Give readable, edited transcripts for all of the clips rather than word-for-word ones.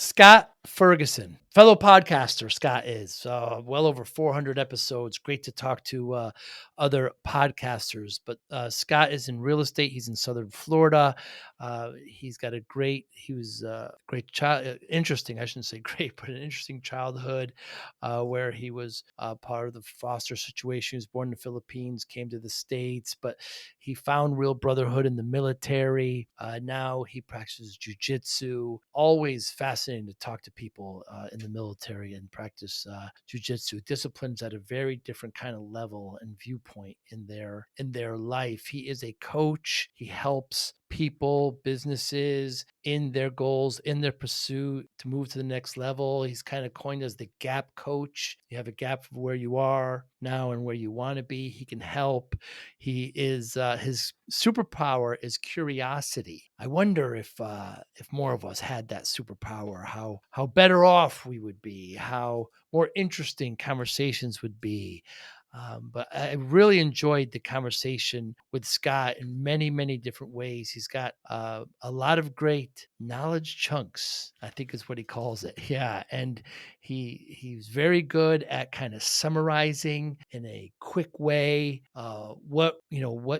Scott Ferguson, fellow podcaster. Scott is well over 400 episodes. Great to talk to other podcasters. But Scott is in real estate. He's in Southern Florida. He's got a great, he was a great child, interesting, I shouldn't say great, but an interesting childhood where he was part of the foster situation. He was born in the Philippines, came to the States, but he found real brotherhood in the military. Now he practices jiu-jitsu. Always fascinating to talk to people in the military and practice jiu-jitsu. Disciplines at a very different kind of level and viewpoint in their life. He is a coach. He helps people, businesses in their goals, in their pursuit to move to the next level. He's kind of coined as the gap coach. You have a gap of where you are now and where you want to be. He can help. He is his superpower is curiosity. I wonder if more of us had that superpower, how better off we would be, how more interesting conversations would be. But I really enjoyed the conversation with Scott in many, many different ways. He's got a lot of great knowledge chunks, I think is what he calls it. Yeah. And he's very good at kind of summarizing in a quick way what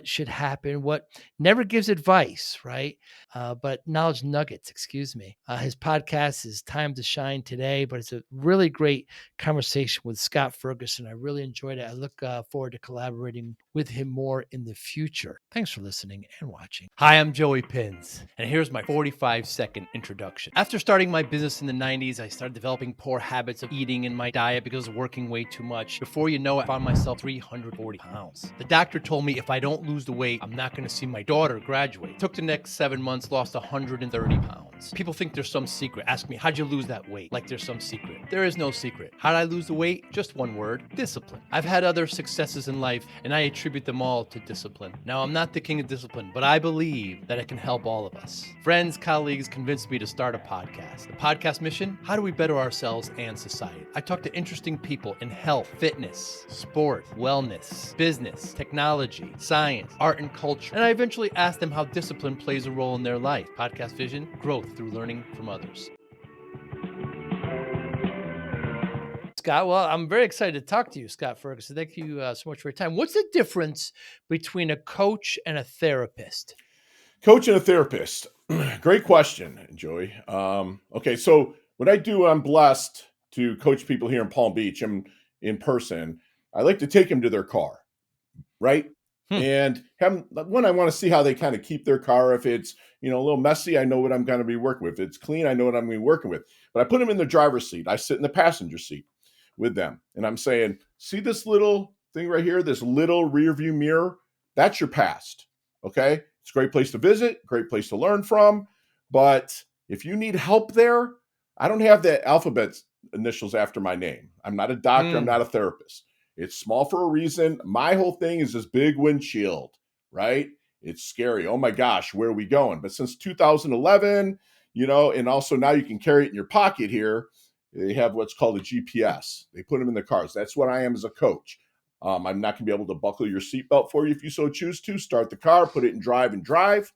should happen, what never gives advice, right? But knowledge nuggets, excuse me. His podcast is Time to Shine Today, but it's a really great conversation with Scott Ferguson. I really enjoyed it. I look forward to collaborating with him more in the future. Thanks for listening and watching. Hi, I'm Joey Pinz, and here's my 45-second introduction. After starting my business in the 90s, I started developing poor habits of eating in my diet because I was working way too much. Before you know it, I found myself 340 pounds. The doctor told me if I don't lose the weight, I'm not going to see my daughter graduate. Took the next 7 months, lost 130 pounds. People think there's some secret. Ask me, how'd you lose that weight? Like there's some secret. There is no secret. How'd I lose the weight? Just one word, discipline. I've had other successes in life, and I attribute them all to discipline. Now, I'm not the king of discipline, but I believe that it can help all of us. Friends, colleagues convinced me to start a podcast. The podcast mission? How do we better ourselves and society? I talk to interesting people in health, fitness, sport, wellness, business, technology, science, art, and culture. And I eventually ask them how discipline plays a role in their life. Podcast vision, growth through learning from others. Scott, well, I'm very excited to talk to you, Scott Ferguson. Thank you so much for your time. What's the difference between a coach and a therapist? Coach and a therapist. Great question, Joey. Okay, so what I do, I'm blessed to coach people here in Palm Beach. I'm in person. I like to take them to their car, right? And have them, when I want to see how they kind of keep their car. If it's, a little messy, I know what I'm going to be working with. If it's clean, I know what I'm going to be working with. But I put them in the driver's seat. I sit in the passenger seat with them. And I'm saying, see this little thing right here, this little rear view mirror? That's your past, okay? It's a great place to visit, great place to learn from. But if you need help there, I don't have the alphabet initials after my name. I'm not a doctor. I'm not a therapist. It's small for a reason. My whole thing is this big windshield, right? It's scary. Oh my gosh, where are we going? But since 2011, and also now you can carry it in your pocket here. They have what's called a GPS. They put them in the cars. That's what I am as a coach. I'm not going to be able to buckle your seatbelt for you if you so choose to. Start the car, put it in drive and drive.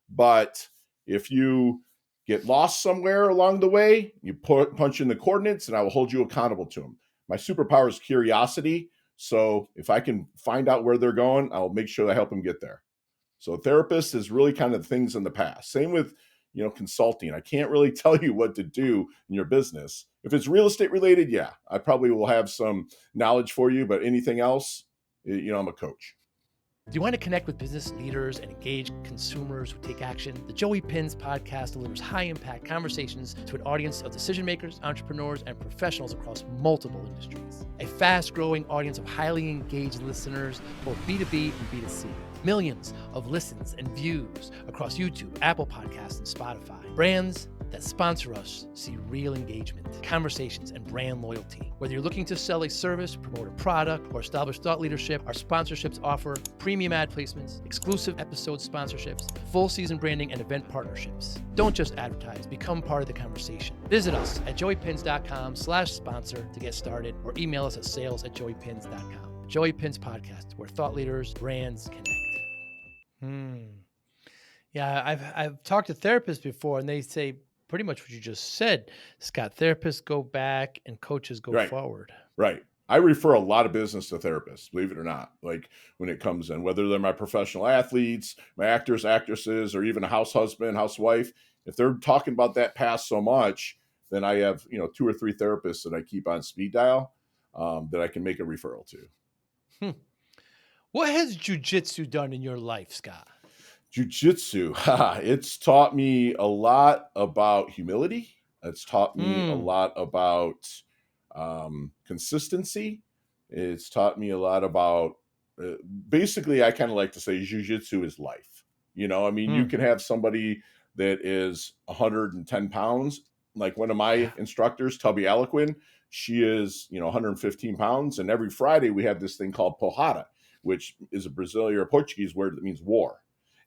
But if you get lost somewhere along the way, you punch in the coordinates and I will hold you accountable to them. My superpower is curiosity. So if I can find out where they're going, I'll make sure I help them get there. So a therapist is really kind of things in the past. Same with, consulting. I can't really tell you what to do in your business. If it's real estate related, yeah, I probably will have some knowledge for you, but anything else, I'm a coach. Do you want to connect with business leaders and engage consumers who take action? The Joey Pinz podcast delivers high-impact conversations to an audience of decision makers, entrepreneurs, and professionals across multiple industries. A fast-growing audience of highly engaged listeners, both B2B and B2C. Millions of listens and views across YouTube, Apple Podcasts, and Spotify. Brands that sponsor us see real engagement, conversations, and brand loyalty. Whether you're looking to sell a service, promote a product, or establish thought leadership, our sponsorships offer premium ad placements, exclusive episode sponsorships, full season branding, and event partnerships. Don't just advertise, become part of the conversation. Visit us at joeypinz.com/sponsor to get started, or email us at sales@joeypinz.com. Joey Pinz Podcast, where thought leaders, brands connect. Yeah, I've talked to therapists before, and they say pretty much what you just said. Scott, therapists go back and coaches go Right. forward. Right. I refer a lot of business to therapists, believe it or not. Like when it comes in, whether they're my professional athletes, my actors, actresses, or even a house husband, housewife, if they're talking about that past so much, then I have, 2 or 3 therapists that I keep on speed dial that I can make a referral to. Hmm. What has jiu-jitsu done in your life, Scott? Jiu-jitsu, it's taught me a lot about humility. It's taught me a Hmm. lot about consistency. It's taught me a lot about, uh, basically, I kind of like to say jiu-jitsu is life. I mean, you Hmm. can have somebody that is 110 pounds, like one of my Yeah. instructors, Tubby Aliquin. She is, 115 pounds. And every Friday we have this thing called porrada, which is a Brazilian or Portuguese word that means war.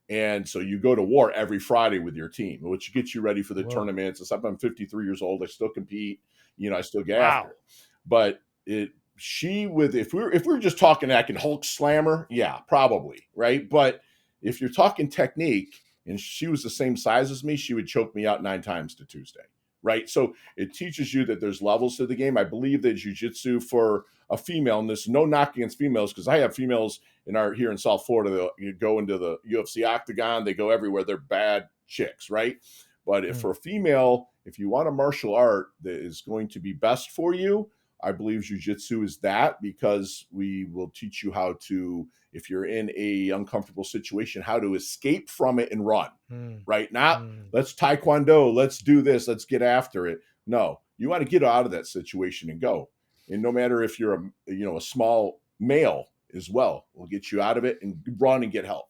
And so you go to war every Friday with your team, which gets you ready for the Whoa. tournaments. Except I'm 53 years old. I still compete. I still get after Wow. it. But if we were just talking, I can Hulk slammer, yeah, probably, right? But if you're talking technique, and she was the same size as me, she would choke me out 9 times to Tuesday, right? So it teaches you that there's levels to the game. I believe that jujitsu for a female, and there's no knock against females because I have females here in South Florida. You go into the UFC octagon, they go everywhere. They're bad chicks, right? But if Hmm. for a female, if you want a martial art that is going to be best for you, I believe jujitsu is that, because we will teach you how to, if you're in a uncomfortable situation, how to escape from it and run, Hmm. right? Not Hmm. let's taekwondo, let's do this, let's get after it. No, you want to get out of that situation and go. And no matter if you're a small male as well, we'll get you out of it and run and get help.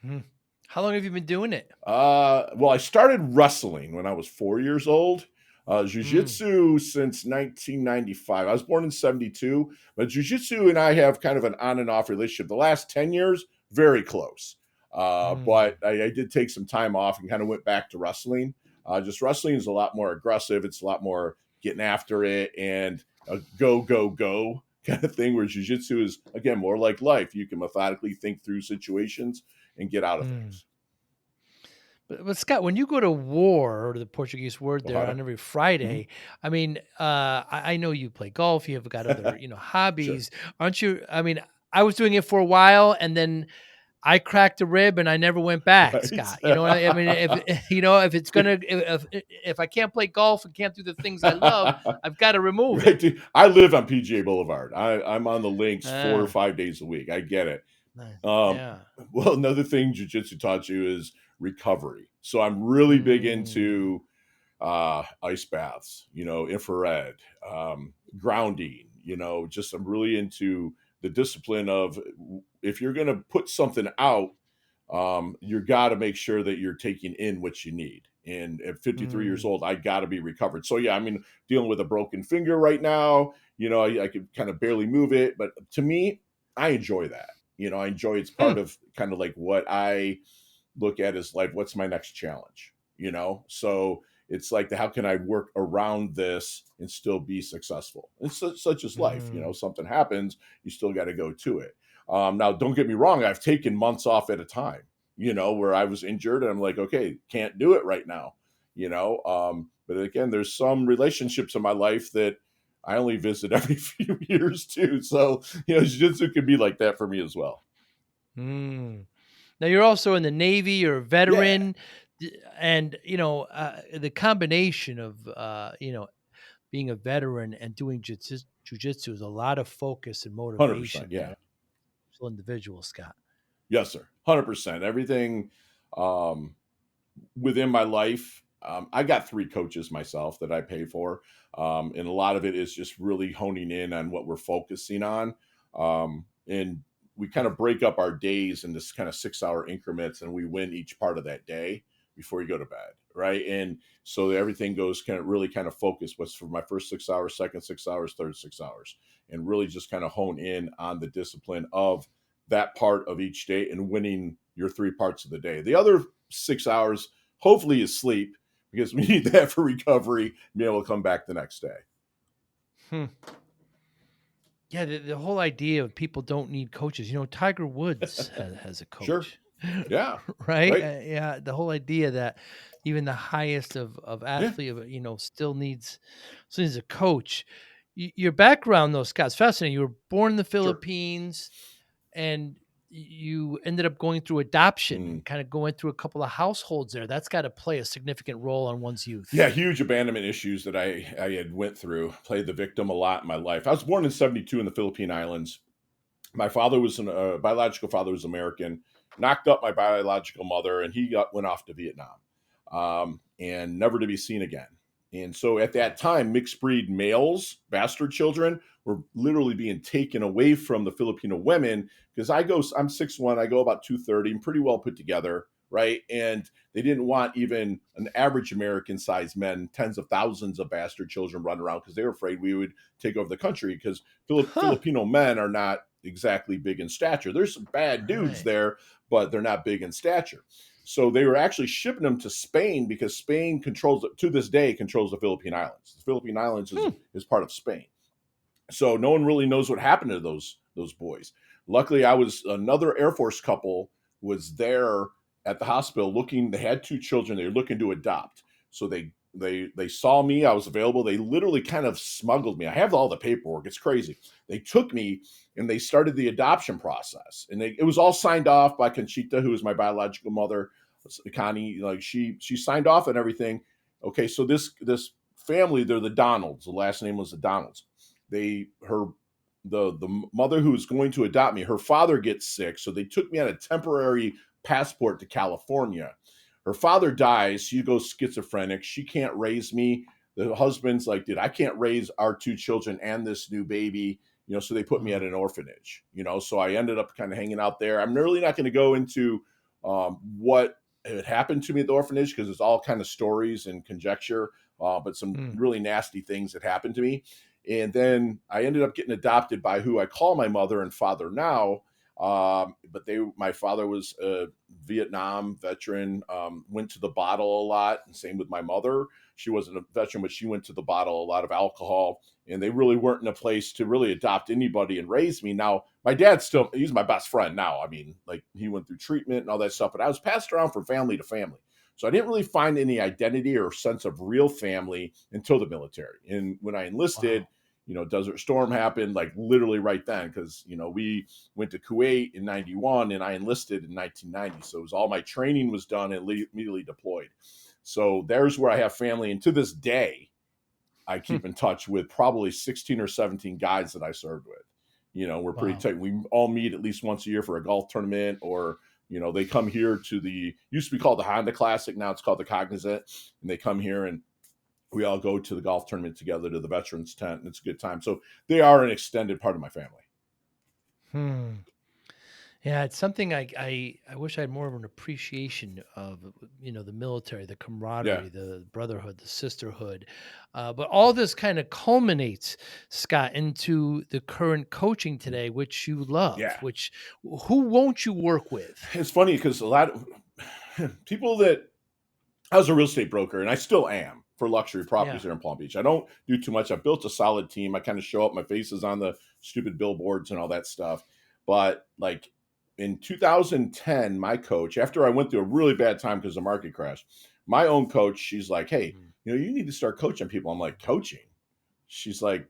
Hmm. How long have you been doing it? Well, I started wrestling when I was 4 years old. Hmm. Jiu-Jitsu since 1995. I was born in 72, but Jiu-Jitsu and I have kind of an on and off relationship. The last 10 years, very close. Hmm. But I did take some time off and kind of went back to wrestling. Just wrestling is a lot more aggressive. It's a lot more getting after it and a go, go, go kind of thing, where Jiu-Jitsu is, again, more like life. You can methodically think through situations and get out of Hmm. things. But Scott, when you go to war, or the Portuguese word there, Ohada? on every Mhm. Friday, I mean, I know you play golf, you have got other, Sure. hobbies. Aren't you? I mean, I was doing it for a while, and then I cracked a rib and I never went back, Right? Scott. You know what I mean? If if it's gonna, if I can't play golf and can't do the things I love, I've got to remove it. Right, dude. I live on PGA Boulevard. I'm on the links 4 or Ah, 5 days a week. I get it. nice. Um, Yeah. well, another thing jujitsu taught you is recovery. So I'm really big Mm, into ice baths, infrared, grounding, just I'm really into the discipline of, if you're going to put something out, you got to make sure that you're taking in what you need. And at 53 years mm, old, I got to be recovered. So yeah, I mean, dealing with a broken finger right now, I could kind of barely move it, but to me, I enjoy that. I enjoy, it's hmm, part of kind of like what I look at as life. What's my next challenge? So it's like, how can I work around this and still be successful? And such as life. mm, Something happens, you still got to go to it. Now, don't get me wrong. I've taken months off at a time, where I was injured and I'm like, okay, can't do it right now, but again, there's some relationships in my life that I only visit every few years too. So, jiu-jitsu can be like that for me as well. mm. Now you're also in the Navy. You're a Yeah, veteran, and the combination of being a veteran and doing jujitsu is a lot of focus and 100%. motivation Yeah. there. Individual, Scott. Yes, sir. 100%. Everything um, within my life. I got 3 coaches myself that I pay for. And a lot of it is just really honing in on what we're focusing on. And we kind of break up our days in this kind of 6 hour increments, and we win each part of that day before you go to bed. Right. And so everything goes kind of focus. What's for my first 6 hours, second 6 hours, third 6 hours, and really just kind of hone in on the discipline of that part of each day and winning your 3 parts of the day. The other 6 hours, hopefully, is sleep, because we need that for recovery and be able to come back the next day. Hmm. Yeah, the whole idea of people don't need coaches. Tiger Woods has a Sure. coach, Yeah. right? Right. Yeah, the whole idea that even the highest of Yeah, athlete, still needs a coach. Your background, though, Scott, is fascinating. You were born in the sure. Philippines, and you ended up going through adoption Mm. and kind of going through a couple of households there. That's got to play a significant role on one's youth. Yeah, huge abandonment issues that I had went through. Played the victim a lot in my life. I was born in '72 in the Philippine Islands. My father was biological father was American. Knocked up my biological mother, and went off to Vietnam, and never to be seen again. And so at that time, mixed breed males, bastard children, were literally being taken away from the Filipino women because I'm 6'1", I go about 230, I'm pretty well put together, right? And they didn't want even an average American sized men, tens of thousands of bastard children running around because they were afraid we would take over the country because Huh. Filipino men are not exactly big in stature. There's some bad dudes Right. there, but they're not big in stature. So they were actually shipping them to Spain because Spain to this day, controls the Philippine Islands. The Philippine Islands Hmm. is part of Spain. So no one really knows what happened to those boys. Luckily, another Air Force couple was there at the hospital looking. They had two children. They were looking to adopt. So they saw me. I was available. They literally kind of smuggled me. I have all the paperwork. It's crazy. They took me and they started the adoption process. And it was all signed off by Conchita, who is my biological mother. Connie, like she signed off on everything. Okay, so this family, they're the Donalds. The last name was the Donalds. The mother who was going to adopt me, her father gets sick, so they took me on a temporary passport to California. Her father dies, she goes schizophrenic, she can't raise me. The husband's like, dude, I can't raise our two children and this new baby, so they put me at Wow. an orphanage, so I ended up kind of hanging out there. I'm really not going to go into what had happened to me at the orphanage because it's all kind of stories and conjecture, but some Hmm. really nasty things that happened to me. And then I ended up getting adopted by who I call my mother and father now. But my father was a Vietnam veteran, went to the bottle a lot, and same with my mother. She wasn't a veteran, but she went to the bottle, a lot of alcohol, and they really weren't in a place to really adopt anybody and raise me. Now, my dad he's my best friend now. I mean, like he went through treatment and all that stuff, but I was passed around from family to family. So I didn't really find any identity or sense of real family until the military. And when I enlisted, Wow. Desert Storm happened like literally right then because, we went to Kuwait in 91 and I enlisted in 1990. So it was all my training was done and immediately deployed. So there's where I have family. And to this day, I Hmm. keep in touch with probably 16 or 17 guys that I served with. We're pretty Wow. tight. We all meet at least once a year for a golf tournament or, they come here to used to be called the Honda Classic. Now it's called the Cognizant. And they come here and we all go to the golf tournament together to the veterans tent and it's a good time. So they are an extended part of my family. Hmm. Yeah, it's something I wish I had more of an appreciation of, the military, the Yeah. camaraderie, the brotherhood, the sisterhood. But all this kind of culminates, Scott, into the current coaching today, which you love, Yeah. which who won't you work with? It's funny because a lot of people that I was a real estate broker and I still am for luxury Yeah. properties here in Palm Beach. I don't do too much. I've built a solid team. I kind of show up, my face is on the stupid billboards and all that stuff. But like in 2010, my coach, after I went through a really bad time because the market crashed, my own coach, she's like, hey, Mm. you need to start coaching people. I'm like, coaching? She's like,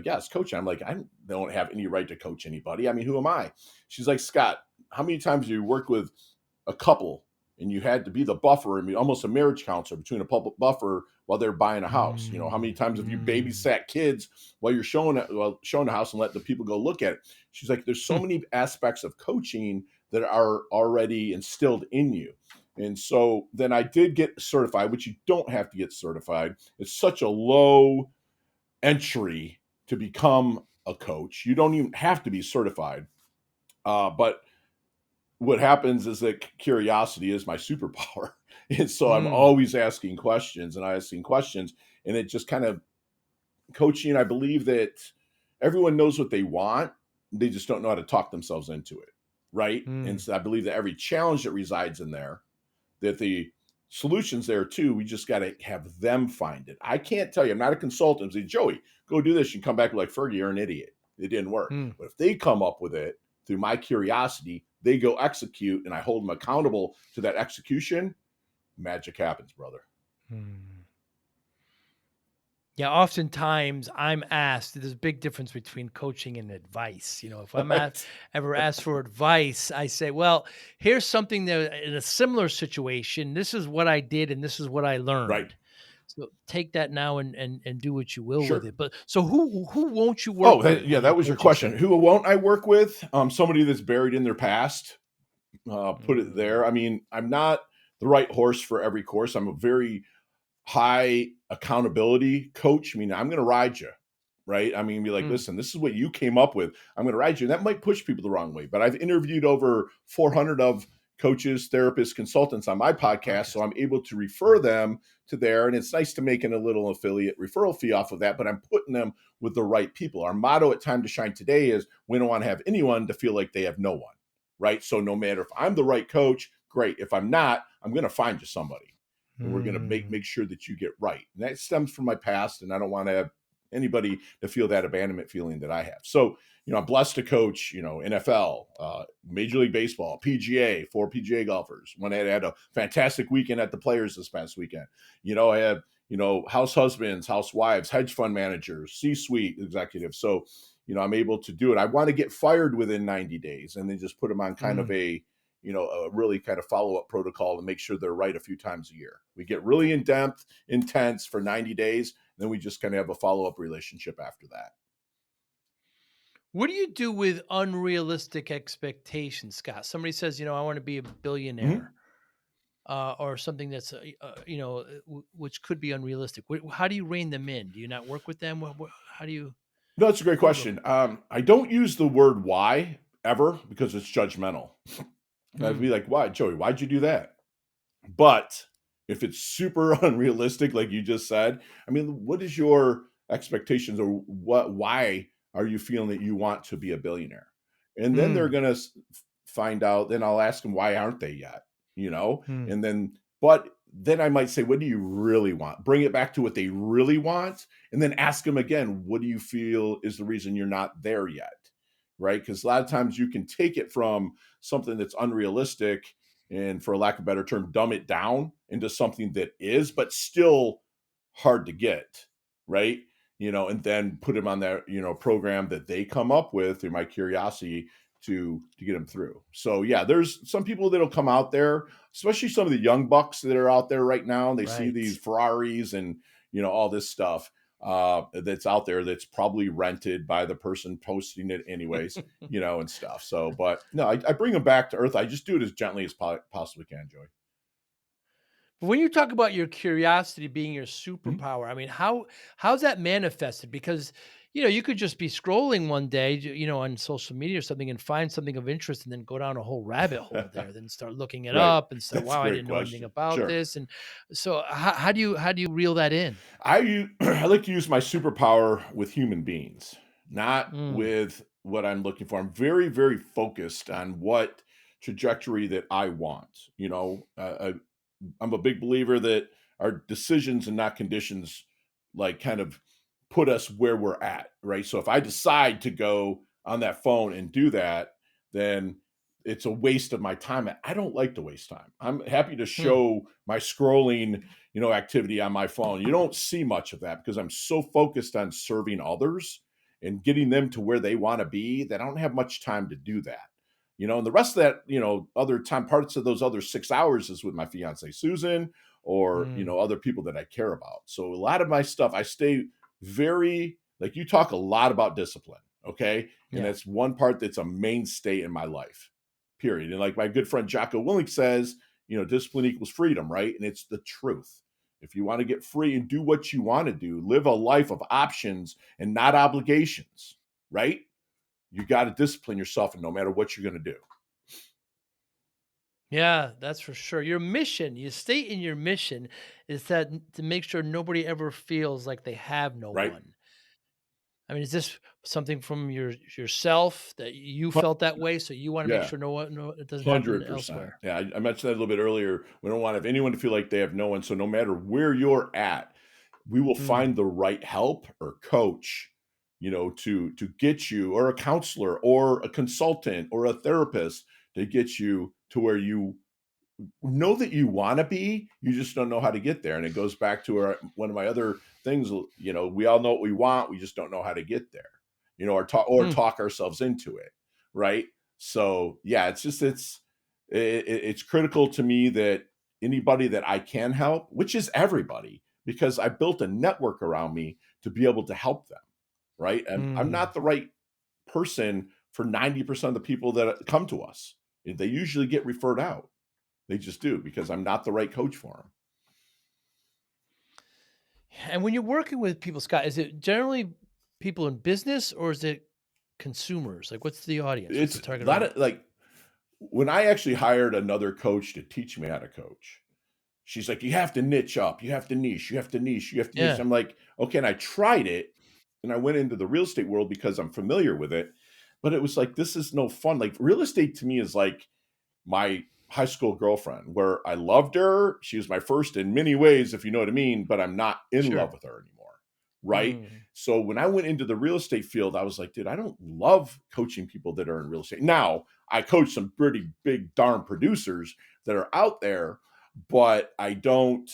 yes, coaching. I'm like, I don't have any right to coach anybody. I mean, who am I? She's like, Scott, how many times have you worked with a couple and you had to be the buffer and be almost a marriage counselor between a public buffer while they're buying a house? How many Mm, times have you mm, babysat kids while you're showing the house and let the people go look at it? She's like, there's so hmm, many aspects of coaching that are already instilled in you. And so then I did get certified, which you don't have to get certified. It's such a low entry to become a coach. You don't even have to be certified. But what happens is that curiosity is my superpower. And so I'm mm, always asking questions and asking questions. And it just kind of coaching, I believe that everyone knows what they want. They just don't know how to talk themselves into it. Right. And mm. so I believe that every challenge that resides in there, that the solutions there too, we just got to have them find it. I can't tell you, I'm not a consultant. Say, Joey, go do this. You come back like, Fergie, you're an idiot. It didn't work. Mm. But if they come up with it through my curiosity, they go execute and I hold them accountable to that execution. magic happens, brother. Hmm. Yeah, oftentimes I'm asked, there's a big difference between coaching and advice. If I'm Right. ever asked for advice, I say, well, here's something that in a similar situation, this is what I did and this is what I Right. learned. So take that now and do what you will with Sure. it. But so who won't you Oh, work with yeah, in your that was your coaching question. setting? Who won't I work with? Somebody that's buried in their past. Put it Mm, there. I mean, I'm not the right horse for every course. I'm a very high accountability coach. I mean, I'm going to ride you, right? I mean, be like, mm, listen, this is what you came up with. I'm going to ride you. And that might push people the wrong way. But I've interviewed over 400 of coaches, therapists, consultants on my podcast. So podcast. I'm able to refer them to there. And it's nice to make a little affiliate referral fee off of that, but I'm putting them with the right people. Our motto at Time to Shine today is we don't want to have anyone to feel like they have no one, right? So no matter if I'm the right coach, great. If I'm not, I'm going to find you somebody and we're going to make Mm. make sure that you get right. And that stems from my past, and I don't want to have anybody to feel that abandonment feeling that I have. So, I'm blessed to coach, NFL, Major League Baseball, PGA, 4 PGA golfers. When I had a fantastic weekend at the Players this past weekend, I had house husbands, housewives, hedge fund managers, C-suite executives. So, I'm able to do it. I want to get fired within 90 days and then just put them on kind of Mm. a really kind of follow up protocol to make sure they're right a few times a year. We get really in depth, intense for 90 days. Then we just kind of have a follow up relationship after that. What do you do with unrealistic expectations, Scott? Somebody says, I want to be a billionaire. Mm-hmm. Or something that's which could be unrealistic. How do you rein them in? Do you not work with them? How do you No, that's a great how do you go? question. I don't use the word why ever because it's judgmental. I'd be Mm, like, why, Joey, why'd you do that? But if it's super unrealistic, like you just said, I mean, what is your expectations or why are you feeling that you want to be a billionaire? And then they're mm, going to find out, then I'll ask them, why aren't they yet? mm, And but then I might say, what do you really want? Bring it back to what they really want. And then ask them again, what do you feel is the reason you're not there yet? Right. Because a lot of times you can take it from something that's unrealistic and, for lack of a better term, dumb it down into something that is, but still hard to get, right? And then put them on that, program that they come up with through my curiosity to get them through. So yeah, there's some people that'll come out there, especially some of the young bucks that are out there right now, and they see these right. Ferraris and all this stuff that's out there that's probably rented by the person posting it anyways, and stuff. So, but no, I bring them back to earth. I just do it as gently as possibly can, Joey. But when you talk about your curiosity being your Mhm. superpower, I mean, how's that manifested? Because you could just be scrolling one day, on social media or something, and find something of interest, and then go down a whole rabbit hole there. Then start looking it Right. up and say, That's a "Wow, I great didn't know anything question. about Sure. this." And so, how do you reel that in? I like to use my superpower with human beings, not Mm, with what I'm looking for. I'm very, very focused on what trajectory that I want. I'm a big believer that our decisions and not conditions, like, kind of put us where we're at, right? So if I decide to go on that phone and do that, then it's a waste of my time. I don't like to waste time. I'm happy to mm, show my scrolling, activity on my phone. You don't see much of that because I'm so focused on serving others and getting them to where they want to be that I don't have much time to do that. And the rest of that, other time, parts of those other 6 hours is with my fiance Susan, or mm. other people that I care about. So a lot of my stuff, I stay very, like, you talk a lot about discipline, okay? And Yeah. that's one part that's a mainstay in my life, period. And like my good friend Jocko Willink says, discipline equals freedom, right? And it's the truth. If you want to get free and do what you want to do, live a life of options and not obligations, right? You got to discipline yourself, and no matter what you're going to do, Yeah, that's for sure. Your mission, you state in your mission, is that to make sure nobody ever feels like they have no right? one. I mean, is this something from yourself that you felt that way, so you want to make Yeah, sure no one, no, it doesn't happen 100%. elsewhere? Yeah, I mentioned that a little bit earlier. We don't want to have anyone to feel like they have no one. So no matter where you're at, we will Mm, find the right help or coach, to get you, or a counselor or a consultant or a therapist to get you to where you know that you want to be, you just don't know how to get there. And it goes back to one of my other things. We all know what we want, we just don't know how to get there. Or Hmm. talk ourselves into it, right? So yeah, it's critical to me that anybody that I can help, which is everybody, because I built a network around me to be able to help them, right? And I'm Hmm. not the right person for 90% of the people that come to us. They usually get referred out. They just do, because I'm not the right coach for them. And when you're working with people, Scott, is it generally people in business or is it consumers? Like, what's the audience? What's It's the a target lot audience? of like when I actually hired another coach to teach me how to coach. She's like, "You have to niche up. You have to niche. You have to niche. You have to niche." Yeah, I'm like, "Okay." And I tried it, and I went into the real estate world because I'm familiar with it. But it was like, this is no fun. Like, real estate to me is like my high school girlfriend, where I loved her. She was my first in many ways, if you know what I mean, but I'm not in love sure. with her anymore. Right. Mm. So when I went into the real estate field, I was like, dude, I don't love coaching people that are in real estate. Now, I coach some pretty big darn producers that are out there, but I don't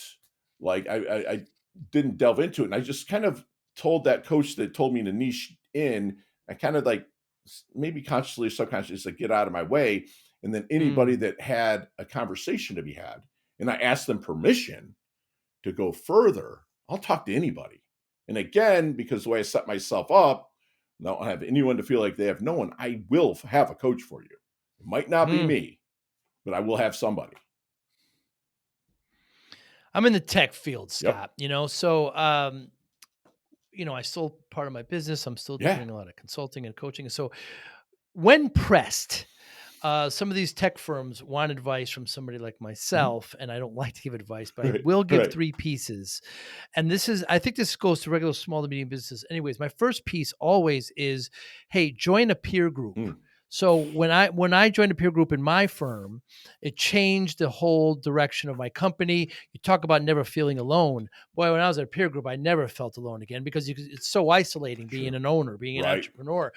I didn't delve into it. And I just kind of told that coach that told me to niche in, I kind of like maybe consciously or subconsciously, like, get out of my way. And then anybody Mm. that had a conversation to be had, and I asked them permission to go further, I'll talk to anybody. And again, because the way I set myself up, I don't have anyone to feel like they have no one. I will have a coach for you. It might not be Mm. me, but I will have somebody. I'm in the tech field, Yep. Scott, I still part of my business. I'm still Yeah. doing a lot of consulting and coaching. So when pressed, some of these tech firms want advice from somebody like Mhm. myself, and I don't like to give advice, but I Right. will give Right. three pieces. And I think this goes to regular small to medium businesses. Anyways, my first piece always is, hey, join a peer group. Mm. So when I joined a peer group in my firm, it changed the whole direction of my company. You talk about never feeling alone. Boy, when I was at a peer group, I never felt alone again because it's so isolating being Sure. an owner, being an Right. entrepreneur.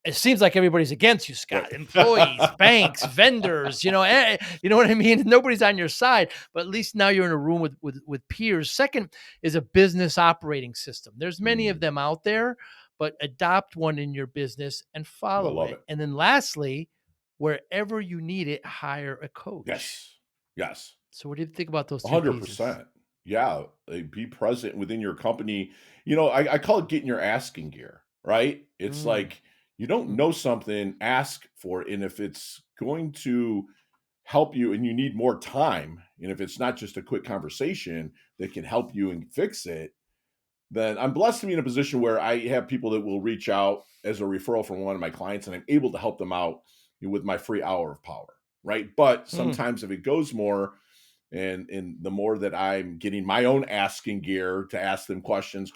It seems like everybody's against you, Right. Scott. Employees, banks, vendors, you know what I mean? Nobody's on your side, but at least now you're in a room with peers. Second is a business operating system. There's many of Mm. them out there, but adopt one in your business and I follow love it. it. And then lastly, wherever you need it, hire a coach. Yes. Yes. So what do you think about those three pieces? 100%. Yeah, be present within your company. I call it getting your asking gear, right? It's Mm, like, you don't mm, know something, ask for it. And if it's going to help you and you need more time, and if it's not just a quick conversation that can help you and fix it, then I'm blessed to be in a position where I have people that will reach out as a referral from one of my clients, and I'm able to help them out with my free hour of power, right? But mm, sometimes if it goes more, and the more that I'm getting my own asking gear to ask them questions,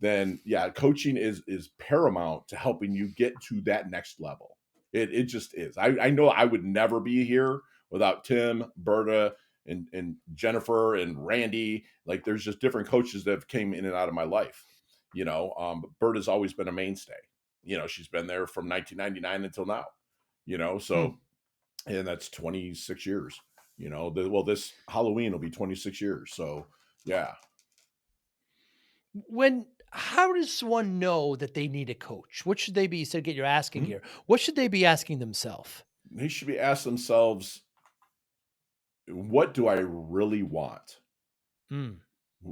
then yeah, coaching is paramount to helping you get to that next level. It just is. I know I would never be here without Tim, Berta, and Jennifer and Randy. Like, there's just different coaches that have came in and out of my life. But Berta's always been a mainstay. She's been there from 1999 until now. mm. So, and that's 26 years. This Halloween will be 26 years. So yeah. When How does one know that they need a coach? What should they be? You said get your asking Mhm. gear. What should they be asking themselves? They should be asking themselves, what do I really want? Mm,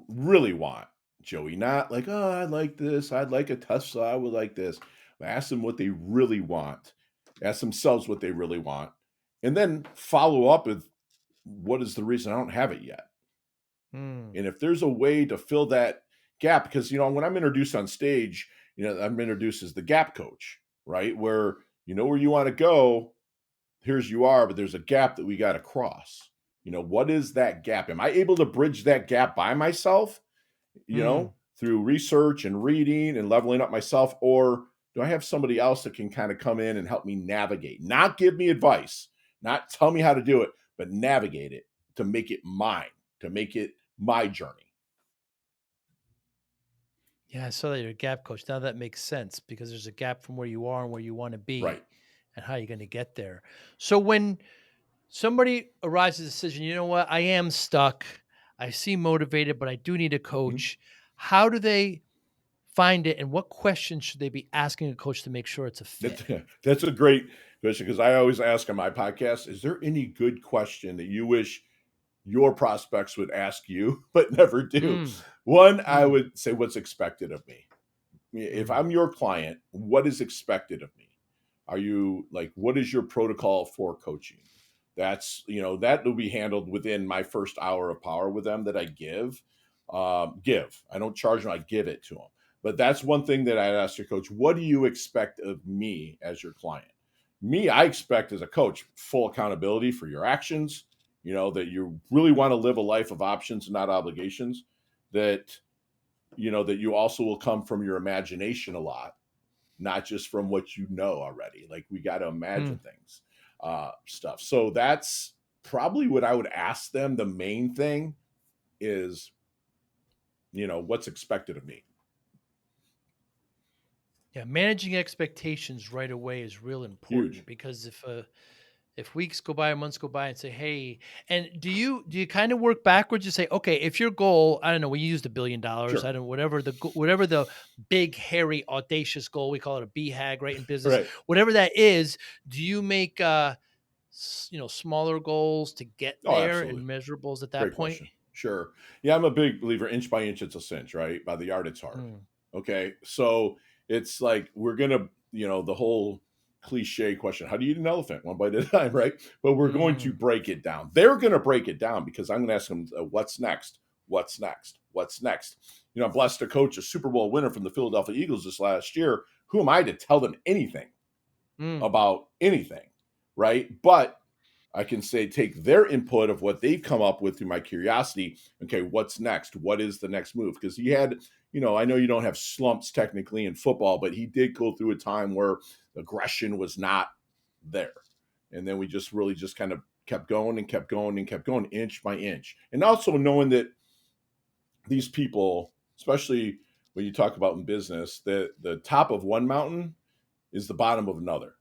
Really want, Joey. Not like, oh, I like this. I'd like a Tesla. I would like this. But ask them what they really want. Ask themselves what they really want. And then follow up with, what is the reason I don't have it yet? mm, And if there's a way to fill that gap, because when I'm introduced on stage, I'm introduced as the gap coach, right? Where you know where you want to go, here's you are, but there's a gap that we got to cross. What is that gap? Am I able to bridge that gap by myself, mm. through research and reading and leveling up myself? Or do I have somebody else that can kind of come in and help me navigate, not give me advice, not tell me how to do it, but navigate it to make it mine, to make it my journey? Yeah, I saw that you're a gap coach. Now that makes sense because there's a gap from where you are and where you want to be Right. and how you're going to get there. So when somebody arrives at a decision, you know what, I am stuck. I seem motivated, but I do need a Mhm. coach. How do they find it? And what questions should they be asking a coach to make sure it's a fit? That's that's a great question because I always ask on my podcast, is there any good question that you wish your prospects would ask you but never do? Mm, One, I mm, would say what's expected of me. If mm, I'm your client, what is expected of me? Are you like, what is your protocol for coaching? That's, that will be handled within my first hour of power with them that I give. I don't charge them, I give it to them. But that's one thing that I'd ask your coach, what do you expect of me as your client? Me, I expect as a coach full accountability for your actions, that you really want to live a life of options and not obligations, that that you also will come from your imagination a lot, not just from what you know already. Like we got to mm. imagine things, stuff. So that's probably what I would ask them. The main thing is, what's expected of me. Yeah, managing expectations right away is real Huge. important because if weeks go by, months go by, and say, "Hey," and do you kind of work backwards? You say, "Okay, if your goal, I don't know, we used $1 billion, I Sure. don't whatever the big, hairy, audacious goal we call it a BHAG, right in business, Right. whatever that is, do you make smaller goals to get Oh, there absolutely. and measurables at that Great point?" question. Sure. Yeah, I'm a big believer. Inch by inch, it's a cinch, right? By the yard, it's hard. Mm, Okay. So it's like we're gonna, the whole cliche question: how do you eat an elephant? One bite at a time, right? But we're going to mm, break it down. They're going to break it down because I'm going to ask them, what's next? What's next? What's next? I'm blessed to coach a Super Bowl winner from the Philadelphia Eagles this last year. Who am I to tell them anything mm. about anything, right? But I can say take their input of what they've come up with through my curiosity. Okay, what's next? What is the next move? Because he had, I know you don't have slumps technically in football, but he did go through a time where aggression was not there. And then we just really just kind of kept going and kept going and kept going inch by inch. And also knowing that these people, especially when you talk about in business, that the top of one mountain is the bottom of another,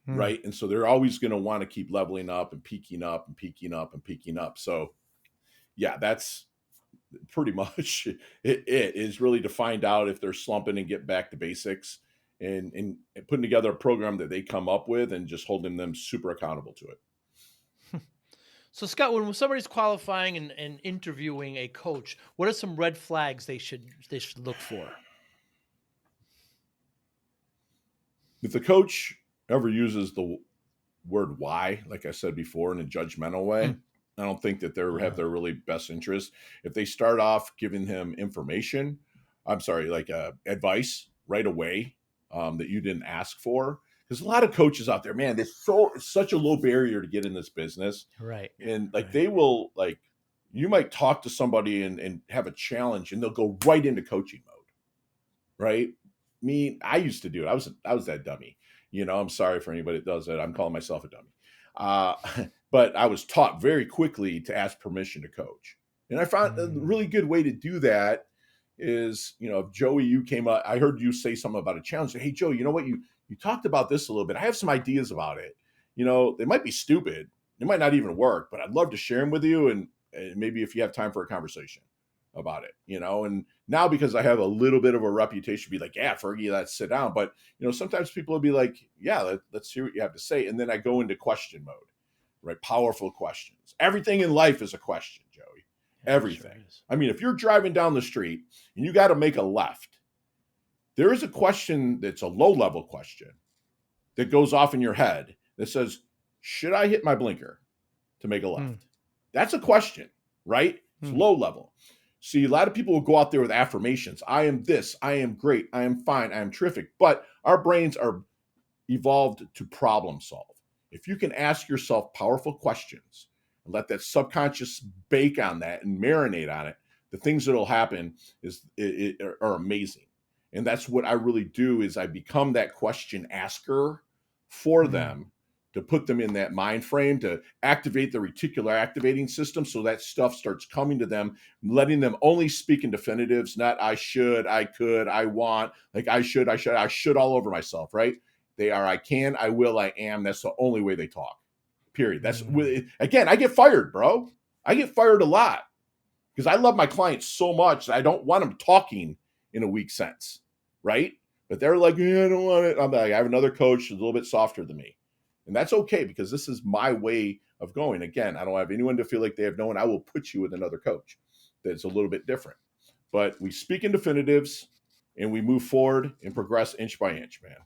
Mm. right? And so they're always going to want to keep leveling up and peaking up and peaking up and peaking up. So yeah, that's pretty much it is really to find out if they're slumping and get back to basics, and putting together a program that they come up with and just holding them super accountable to it. So Scott, when somebody's qualifying and interviewing a coach, what are some red flags they should look for? If the coach ever uses the word why, like I said before, in a judgmental way, Mm. I don't think that they have Uh, their really best interest. If they start off giving him information, I'm sorry, like advice right away, that you didn't ask for, because a lot of coaches out there, man, it's such a low barrier to get in this business, right. and like Right. they will like you might talk to somebody and have a challenge, and they'll go right into coaching mode, right? Me, I used to do it. I was that dummy. I'm sorry for anybody that does that. I'm calling myself a dummy. Uh, but I was taught very quickly to ask permission to coach. And I found a Mm, really good way to do that is, if Joey, you came up, I heard you say something about a challenge. Say, hey, Joe, you know what? You talked about this a little bit. I have some ideas about it. They might be stupid. They might not even work, but I'd love to share them with you. And maybe if you have time for a conversation about it, and now because I have a little bit of a reputation, be like, yeah, Fergie, let's sit down. But sometimes people will be like, yeah, let's hear what you have to say. And then I go into question mode, right? Powerful questions. Everything in life is a question, Joey. yeah, it sure Everything. is. I mean, if you're driving down the street and you got to make a left, there is a question that's a low level question that goes off in your head that says, should I hit my blinker to make a Mm, left? That's a question, right? It's mm, low level. See, a lot of people will go out there with affirmations. I am this, I am great, I am fine, I am terrific. But our brains are evolved to problem solve. If you can ask yourself powerful questions and let that subconscious bake on that and marinate on it, the things that'll happen are amazing. And that's what I really do is I become that question asker for mm. them, to put them in that mind frame, to activate the reticular activating system so that stuff starts coming to them, letting them only speak in definitives, not I should, I could, I want, like I should all over myself, right? They are I can, I will, I am. That's the only way they talk, period. Again, I get fired, bro. I get fired a lot because I love my clients so much that I don't want them talking in a weak sense, right? But they're like, yeah, I don't want it. I'm like, I have another coach who's a little bit softer than me. And that's okay because this is my way of going. Again, I don't have anyone to feel like they have no one. I will put you with another coach that's a little bit different. But we speak in definitives and we move forward and progress inch by inch, man.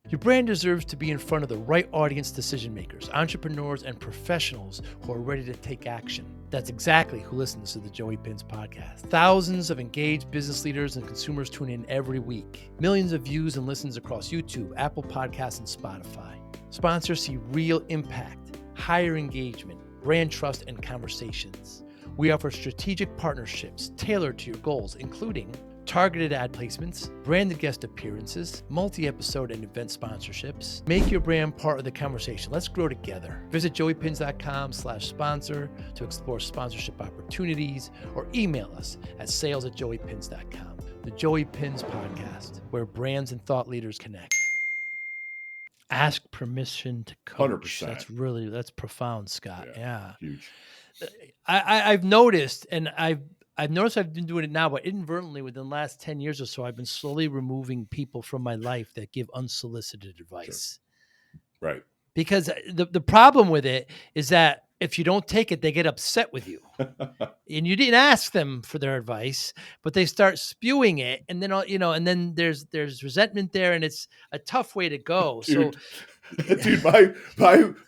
Your brand deserves to be in front of the right audience decision makers, entrepreneurs, and professionals who are ready to take action. That's exactly who listens to the Joey Pinz podcast. Thousands of engaged business leaders and consumers tune in every week. Millions of views and listens across YouTube, Apple Podcasts, and Spotify. Sponsors see real impact, higher engagement, brand trust, and conversations. We offer strategic partnerships tailored to your goals, including targeted ad placements, branded guest appearances, multi-episode and event sponsorships. Make your brand part of the conversation. Let's grow together. Visit joeypinz.com/sponsor to explore sponsorship opportunities or email us at sales@joeypinz.com. The Joey Pinz podcast, where brands and thought leaders connect. Ask permission to coach. 100%. That's profound, Scott. Yeah. Huge. I've noticed, and I've noticed I've been doing it now, but inadvertently within the last 10 years or so, I've been slowly removing people from my life that give unsolicited advice. Sure. Right. Because the problem with it is that if you don't take it, they get upset with you. And you didn't ask them for their advice, but they start spewing it. And then, and then there's resentment there, and it's a tough way to go. Dude, my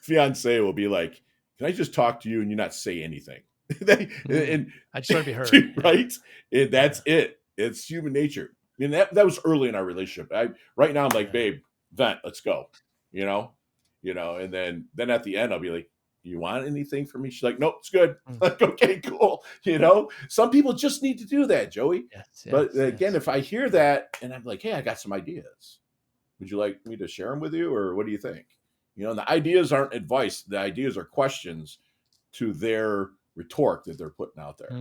fiance will be like, can I just talk to you and you not say anything? And I just want to be heard. Dude, right? And that's it. It's human nature. I mean, that was early in our relationship. Right now I'm like, babe, vent, let's go. And then at the end I'll be like, you want anything from me? She's like, nope, it's good. Like, okay, cool. Some people just need to do that, Joey. But again, if I hear that and I'm like, hey, I got some ideas. Would you like me to share them with you, or what do you think? And the ideas aren't advice. The ideas are questions to their retort that they're putting out there.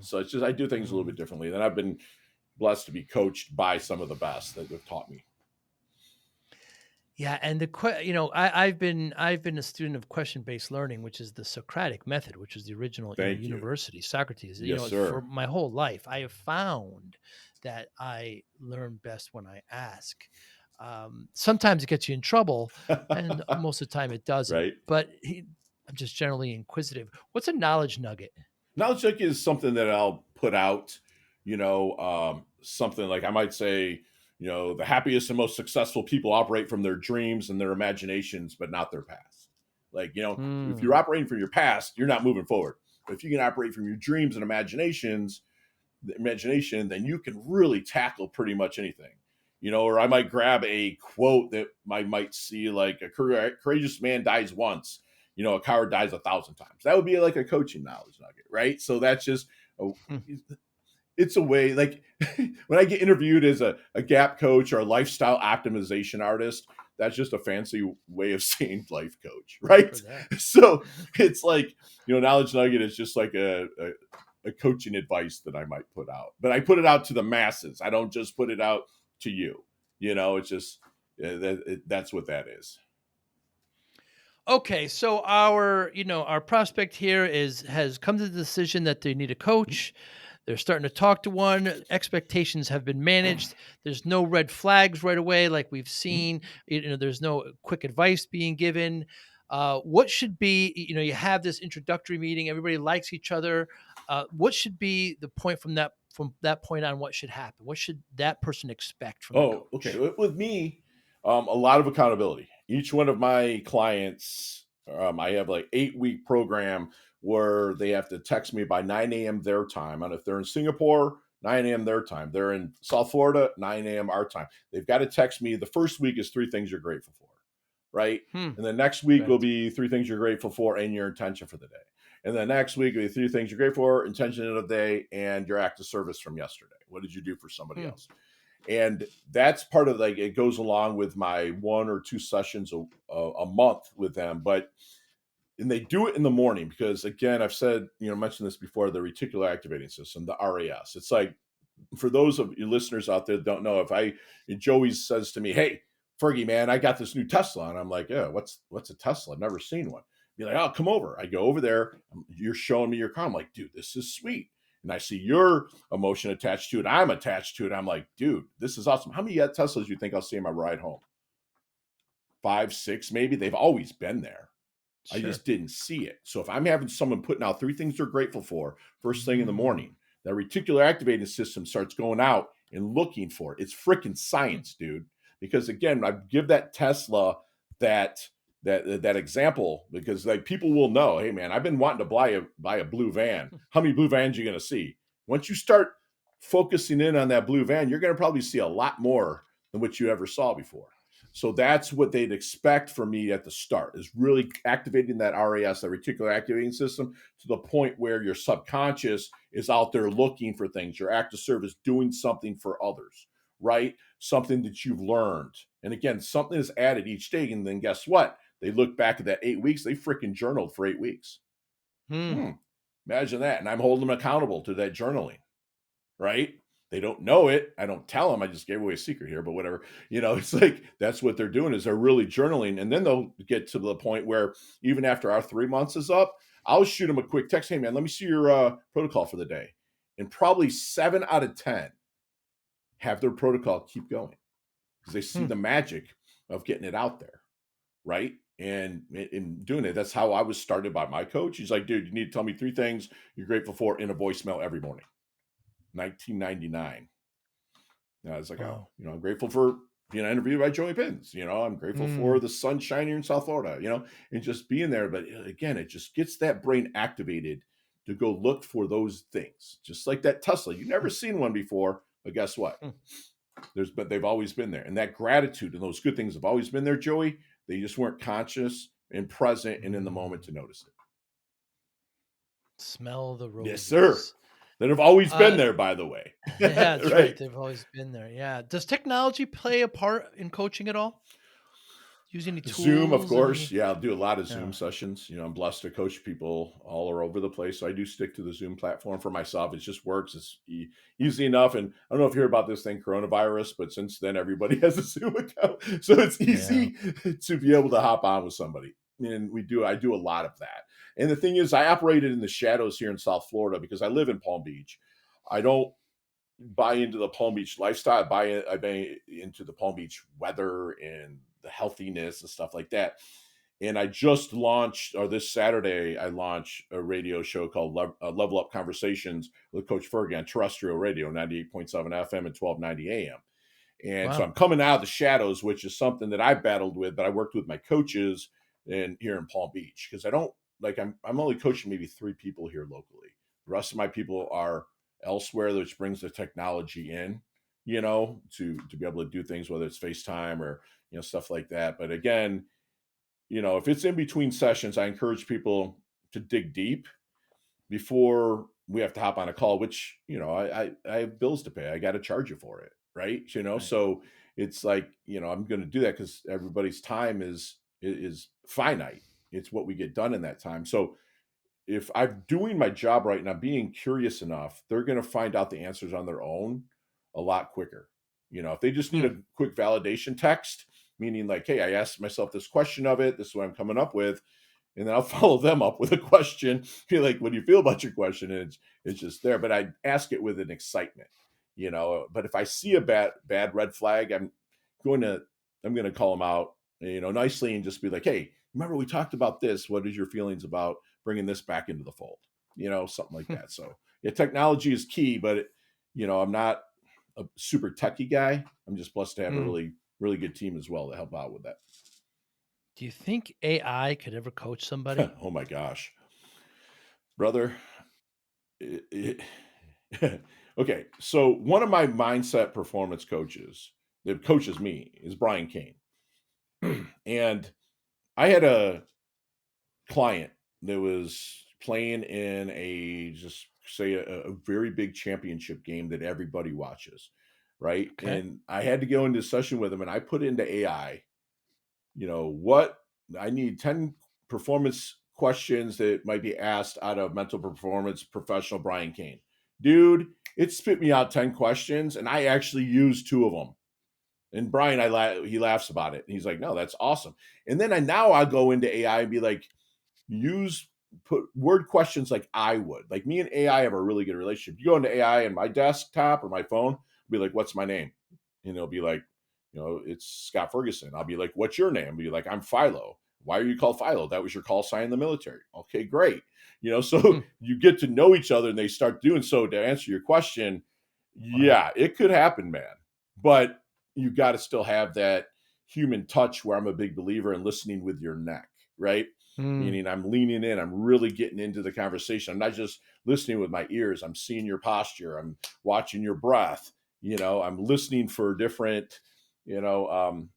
So it's just, I do things a little bit differently. And I've been blessed to be coached by some of the best that have taught me. Yeah, and I've been a student of question-based learning, which is the Socratic method, which is the original university, Socrates. Yes, sir. For my whole life, I have found that I learn best when I ask. Sometimes it gets you in trouble, and most of the time it doesn't. Right. But I'm just generally inquisitive. What's a knowledge nugget? Knowledge nugget is something that I'll put out. Something like I might say, the happiest and most successful people operate from their dreams and their imaginations, but not their past. Like, if you're operating from your past, you're not moving forward. But if you can operate from your dreams and imagination, then you can really tackle pretty much anything. Or I might grab a quote that I might see, like, a courageous man dies once, a coward dies 1,000 times. That would be like a coaching knowledge nugget, right? So that's just it's a way, like when I get interviewed as a gap coach or a lifestyle optimization artist, that's just a fancy way of saying life coach, right? So it's like, knowledge nugget is just like a coaching advice that I might put out, but I put it out to the masses. I don't just put it out to you. It's just that's what that is. Okay, so our prospect here has come to the decision that they need a coach. They're starting to talk to one. Expectations have been managed. There's no red flags right away, like we've seen. There's no quick advice being given. What should be? You have this introductory meeting. Everybody likes each other. What should be the point from that point on? What should happen? What should that person expect from? Okay. With me, a lot of accountability. Each one of my clients, I have like 8-week program where they have to text me by 9 a.m. their time. And if they're in Singapore, 9 a.m. their time. They're in South Florida, 9 a.m. our time. They've got to text me. The first week is 3 things you're grateful for, right? And the next week will be 3 things you're grateful for and your intention for the day. And the next week will be 3 things you're grateful for, intention of the day, and your act of service from yesterday. What did you do for somebody else? And that's part of, like, it goes along with my 1 or 2 sessions a month with them. And they do it in the morning because, again, I've said, mentioned this before, the reticular activating system, the RAS. It's like, for those of you listeners out there that don't know, if Joey says to me, hey, Fergie, man, I got this new Tesla. And I'm like, yeah, what's a Tesla? I've never seen one. Be like, oh, come over. I go over there. You're showing me your car. I'm like, dude, this is sweet. And I see your emotion attached to it. I'm attached to it. I'm like, dude, this is awesome. How many Teslas do you think I'll see on my ride home? 5, 6, maybe. They've always been there. I Sure. just didn't see it. So if I'm having someone putting out 3 things they're grateful for first thing in the morning, that reticular activating system starts going out and looking for it. It's freaking science, dude. Because again, I give that Tesla that example because like people will know, hey man, I've been wanting to buy a blue van. How many blue vans are you going to see? Once you start focusing in on that blue van, you're going to probably see a lot more than what you ever saw before. So that's what they'd expect from me at the start is really activating that RAS, that reticular activating system, to the point where your subconscious is out there looking for things. Your active service doing something for others, right? Something that you've learned. And again, something is added each day. And then guess what? They look back at that 8 weeks, they freaking journaled for 8 weeks. Imagine that. And I'm holding them accountable to that journaling, right? They don't know it. I don't tell them. I just gave away a secret here, but whatever. It's like that's what they're doing is they're really journaling. And then they'll get to the point where even after our 3 months is up, I'll shoot them a quick text. Hey, man, let me see your protocol for the day. And probably 7 out of 10 have their protocol keep going because they see the magic of getting it out there, right? And in doing it, that's how I was started by my coach. He's like, dude, you need to tell me 3 things you're grateful for in a voicemail every morning. 1999. And I was like, Wow. oh, I'm grateful for being interviewed by Joey Pinz. I'm grateful for the sun shining in South Florida, and just being there. But again, it just gets that brain activated to go look for those things. Just like that Tesla. You've never seen one before, but guess what? But they've always been there. And that gratitude and those good things have always been there, Joey. They just weren't conscious and present and in the moment to notice it. Smell the roses. Yes, sir. That have always been there, by the way. Yeah, that's right. They've always been there. Yeah. Does technology play a part in coaching at all? Using the tools? Zoom, of course. Any... Yeah, I'll do a lot of Zoom sessions. I'm blessed to coach people all over the place. So I do stick to the Zoom platform for myself. It just works. It's easy enough. And I don't know if you hear about this thing, coronavirus, but since then, everybody has a Zoom account. So it's easy to be able to hop on with somebody. And I do a lot of that. And the thing is, I operated in the shadows here in South Florida because I live in Palm Beach. I don't buy into the Palm Beach lifestyle. I buy into the Palm Beach weather and the healthiness and stuff like that. And I just launched, or this Saturday, I launched a radio show called Level Up Conversations with Coach Ferguson on terrestrial radio, 98.7 FM and 1290 AM. And so I'm coming out of the shadows, which is something that I battled with, but I worked with my coaches here in Palm Beach because I don't I'm only coaching maybe 3 people here locally. The rest of my people are elsewhere, which brings the technology in, to be able to do things, whether it's FaceTime or, stuff like that. But again, if it's in between sessions, I encourage people to dig deep before we have to hop on a call, which, I have bills to pay. I got to charge you for it. Right. So it's like, I'm going to do that because everybody's time is finite. It's what we get done in that time. So if I'm doing my job right and I'm being curious enough, they're going to find out the answers on their own a lot quicker. If they just need a quick validation text, meaning like, hey, I asked myself this question of it, this is what I'm coming up with, and then I'll follow them up with a question. Be like, what do you feel about your question? And it's just there, but I ask it with an excitement, But if I see a bad red flag, I'm going to call them out, nicely and just be like, hey, remember we talked about this. What is your feelings about bringing this back into the fold? Something like that. So yeah, technology is key, but I'm not a super techie guy. I'm just blessed to have a really, really good team as well to help out with that. Do you think AI could ever coach somebody? Oh my gosh, brother. Okay. So one of my mindset performance coaches that coaches me is Brian Kane. And I had a client that was playing in a very big championship game that everybody watches, right? Okay. And I had to go into a session with him and I put into AI, what I need 10 performance questions that might be asked out of mental performance professional Brian Kane. Dude, it spit me out 10 questions and I actually used 2 of them. And Brian, he laughs about it. He's like, no, that's awesome. And then I go into AI and be like, use put word questions like I would. Like me and AI have a really good relationship. You go into AI and my desktop or my phone, I'll be like, what's my name? And it'll be like, it's Scott Ferguson. I'll be like, what's your name? I'll be like, I'm Philo. Why are you called Philo? That was your call sign in the military. Okay, great. So Hmm. you get to know each other and they start doing so. To answer your question, Wow. yeah, it could happen, man. But you got to still have that human touch where I'm a big believer in listening with your neck, right? Mm, Meaning I'm leaning in, I'm really getting into the conversation. I'm not just listening with my ears, I'm seeing your posture, I'm watching your breath, I'm listening for different,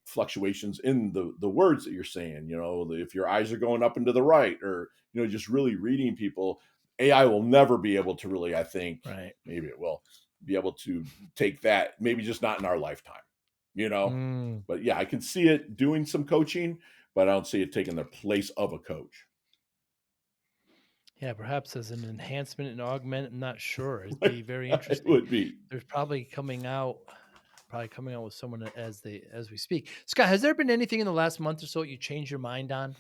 fluctuations in the words that you're saying, if your eyes are going up and to the right, or, just really reading people. AI will never be able to really, I think, right. maybe it will be able to take that, maybe just not in our lifetime, you know? Mm. But yeah, I can see it doing some coaching, but I don't see it taking the place of a coach. Yeah, perhaps as an enhancement and augment, I'm not sure. It'd be very It interesting. would be. There's probably coming out with someone as we speak. Scott, has there been anything in the last month or so you changed your mind on?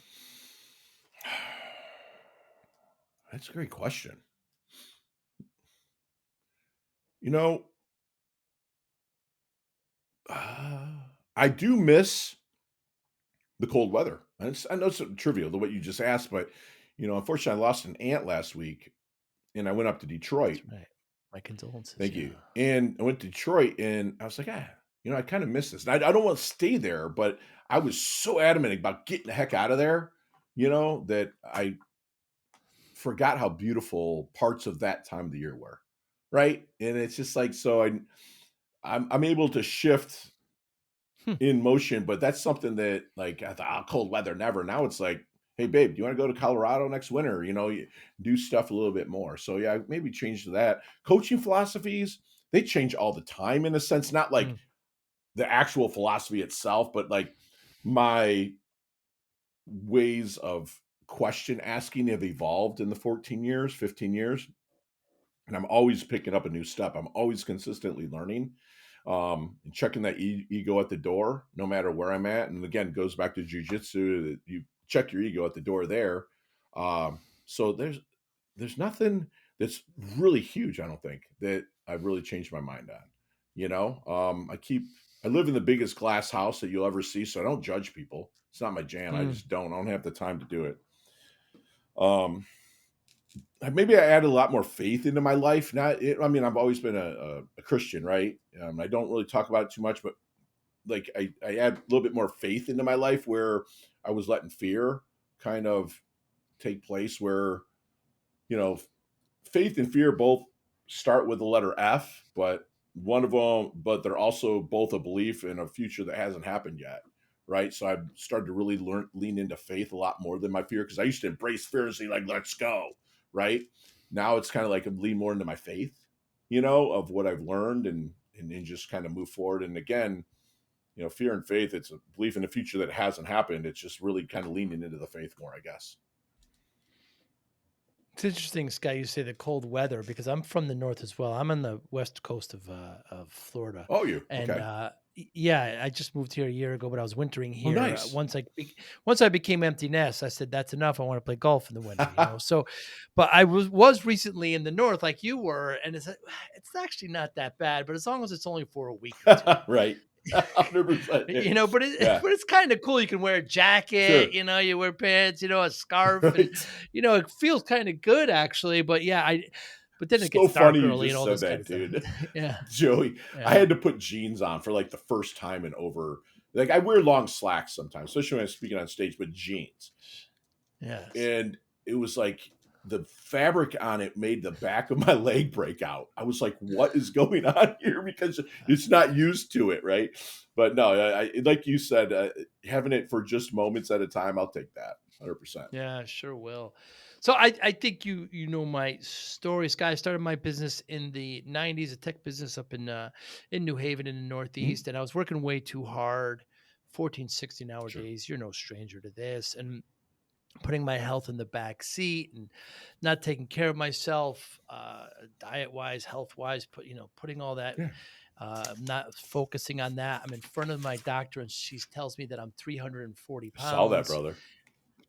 That's a great question. You know, I do miss the cold weather. I know it's trivial to what you just asked, but unfortunately, I lost an aunt last week, and I went up to Detroit. That's right. My condolences. Thank Yeah. you. And I went to Detroit, and I was like, I kind of miss this. And I don't want to stay there, but I was so adamant about getting the heck out of there, that I forgot how beautiful parts of that time of the year were, right? And it's just like so I'm able to shift Hmm. in motion, but that's something that like I thought, cold weather, never. Now it's like, hey, babe, do you want to go to Colorado next winter? You do stuff a little bit more. So yeah, maybe change to that. Coaching philosophies, they change all the time in a sense, not like Mm. the actual philosophy itself, but like my ways of question asking have evolved in the 14 years, 15 years. And I'm always picking up a new step. I'm always consistently learning, and checking that ego at the door, no matter where I'm at. And again, it goes back to jujitsu. You check your ego at the door there. So there's nothing that's really huge. I don't think that I've really changed my mind on. I live in the biggest glass house that you'll ever see, so I don't judge people. It's not my jam. I Mm. just don't. I don't have the time to do it. Um, Maybe I added a lot more faith into my life. I mean, I've always been a Christian, right? I don't really talk about it too much, but like I add a little bit more faith into my life where I was letting fear kind of take place where, you know, faith and fear both start with the letter F, but they're also both a belief in a future that hasn't happened yet. Right. So I've started to really lean into faith a lot more than my fear because I used to embrace fear and say, like, let's go. Right. Now it's kind of like I lean more into my faith, of what I've learned and just kind of move forward. And again, fear and faith, it's a belief in a future that hasn't happened. It's just really kind of leaning into the faith more, I guess. It's interesting, Scott, you say the cold weather because I'm from the north as well. I'm on the west coast of Florida, Oh, you and okay? yeah, I just moved here a year ago, but I was wintering Oh, here. nice. Once I became empty nest, I said that's enough. I want to play golf in the winter. So, but I was recently in the north, like you were, and it's actually not that bad. But as long as it's only for a week or two, Right. 100%. but it Yeah, but it's kind of cool. You can wear a jacket, sure. you wear pants, a scarf, and Right. it feels kind of good actually. But yeah, but then it So gets funny dark you early and just all said this kind that, of stuff. dude. Yeah, Joey, I yeah, had to put jeans on for like the first time in over, like, I wear long slacks sometimes, especially when I'm speaking on stage, but jeans. yes. And it was like the fabric on it made the back of my leg break out. I was like, what is going on here? Because it's not used to it, right? But no, like you said, having it for just moments at a time, I'll take that 100%. Yeah, sure will. So I think you know my story, Scott. I started my business in the '90s, a tech business up in New Haven in the Mhm. Northeast, and I was working way too hard, 14, 16 hour Sure. days. You're no stranger to this, and putting my health in the back seat and not taking care of myself, diet wise, health wise, putting all that, Yeah. not focusing on that. I'm in front of my doctor and she tells me that I'm 340 Saw that, pounds. brother.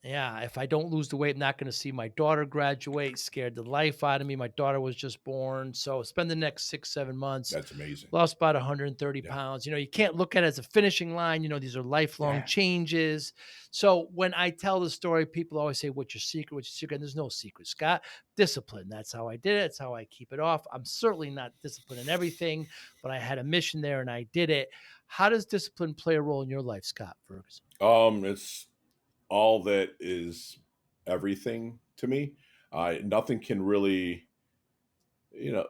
Yeah, if I don't lose the weight, I'm not going to see my daughter graduate. Scared the life out of me. My daughter was just born. So spend the next 6, 7 months. That's amazing. Lost about 130 Yeah. pounds. You can't look at it as a finishing line. These are lifelong Yeah. changes. So when I tell the story, people always say, "What's your secret? What's your secret?" And there's no secret, Scott. Discipline. That's how I did it. That's how I keep it off. I'm certainly not disciplined in everything, but I had a mission there and I did it. How does discipline play a role in your life, Scott Ferguson? It's all that is everything to me. Nothing can really, you know.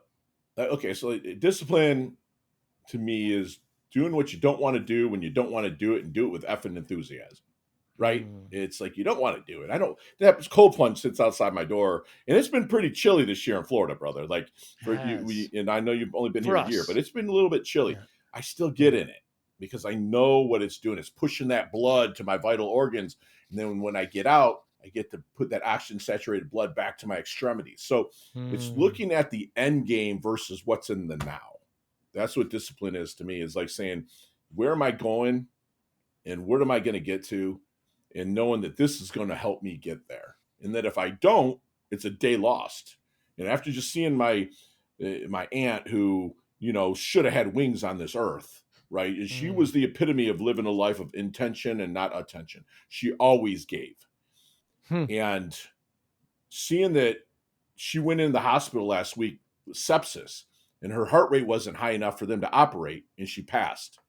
Okay, so discipline to me is doing what you don't want to do when you don't want to do it, and do it with effing enthusiasm. Right? Mm, It's like you don't want to do it. I don't. That cold plunge sits outside my door, and it's been pretty chilly this year in Florida, brother. Like for you, has and I know you've only been for here a year, but us. it's been a little bit chilly. Yeah. I still get Yeah. in it because I know what it's doing. It's pushing that blood to my vital organs, and then when I get out, I get to put that oxygen saturated blood back to my extremities. So it's Mm, looking at the end game versus what's in the now. That's what discipline is to me. Is like saying, where am I going, and what am I going to get to, and knowing that this is going to help me get there, and that if I don't, it's a day lost. And after just seeing my aunt, who should have had wings on this earth, right? And she mm, was the epitome of living a life of intention and not attention. She always gave. hmm, And seeing that she went in the hospital last week with sepsis, and her heart rate wasn't high enough for them to operate, and she passed,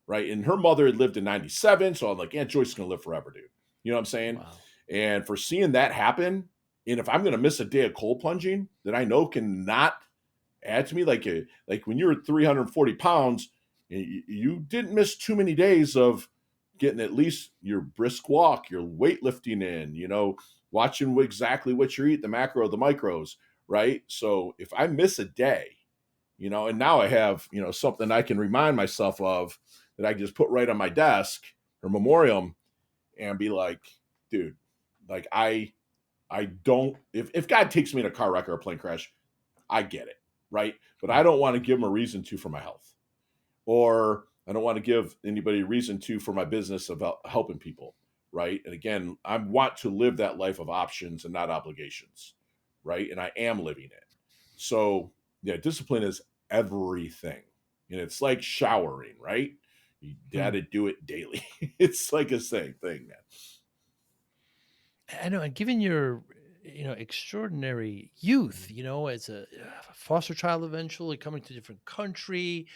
right? And her mother had lived to 97, so I'm like, Aunt Joyce is gonna live forever, dude. You know what I'm saying? wow. And for seeing that happen, and if I'm gonna miss a day of cold plunging that I know cannot add to me, like when you're 340 pounds, you didn't miss too many days of getting at least your brisk walk, your weightlifting in, watching exactly what you're eating, the macro, the micros, right? So if I miss a day, and now I have, something I can remind myself of that I can just put right on my desk or memoriam and be like, dude, like I don't, if God takes me in a car wreck or a plane crash, I get it, right? But I Right. don't want to give him a reason to for my health, or I don't want to give anybody a reason to for my business about helping people, right? And again, I want to live that life of options and not obligations, right? And I am living it. So yeah, discipline is everything, and it's like showering, right? You got Hmm. to do it daily. It's like a same thing, man. I know, and given your, extraordinary youth, Mhm. as a foster child, eventually coming to a different country,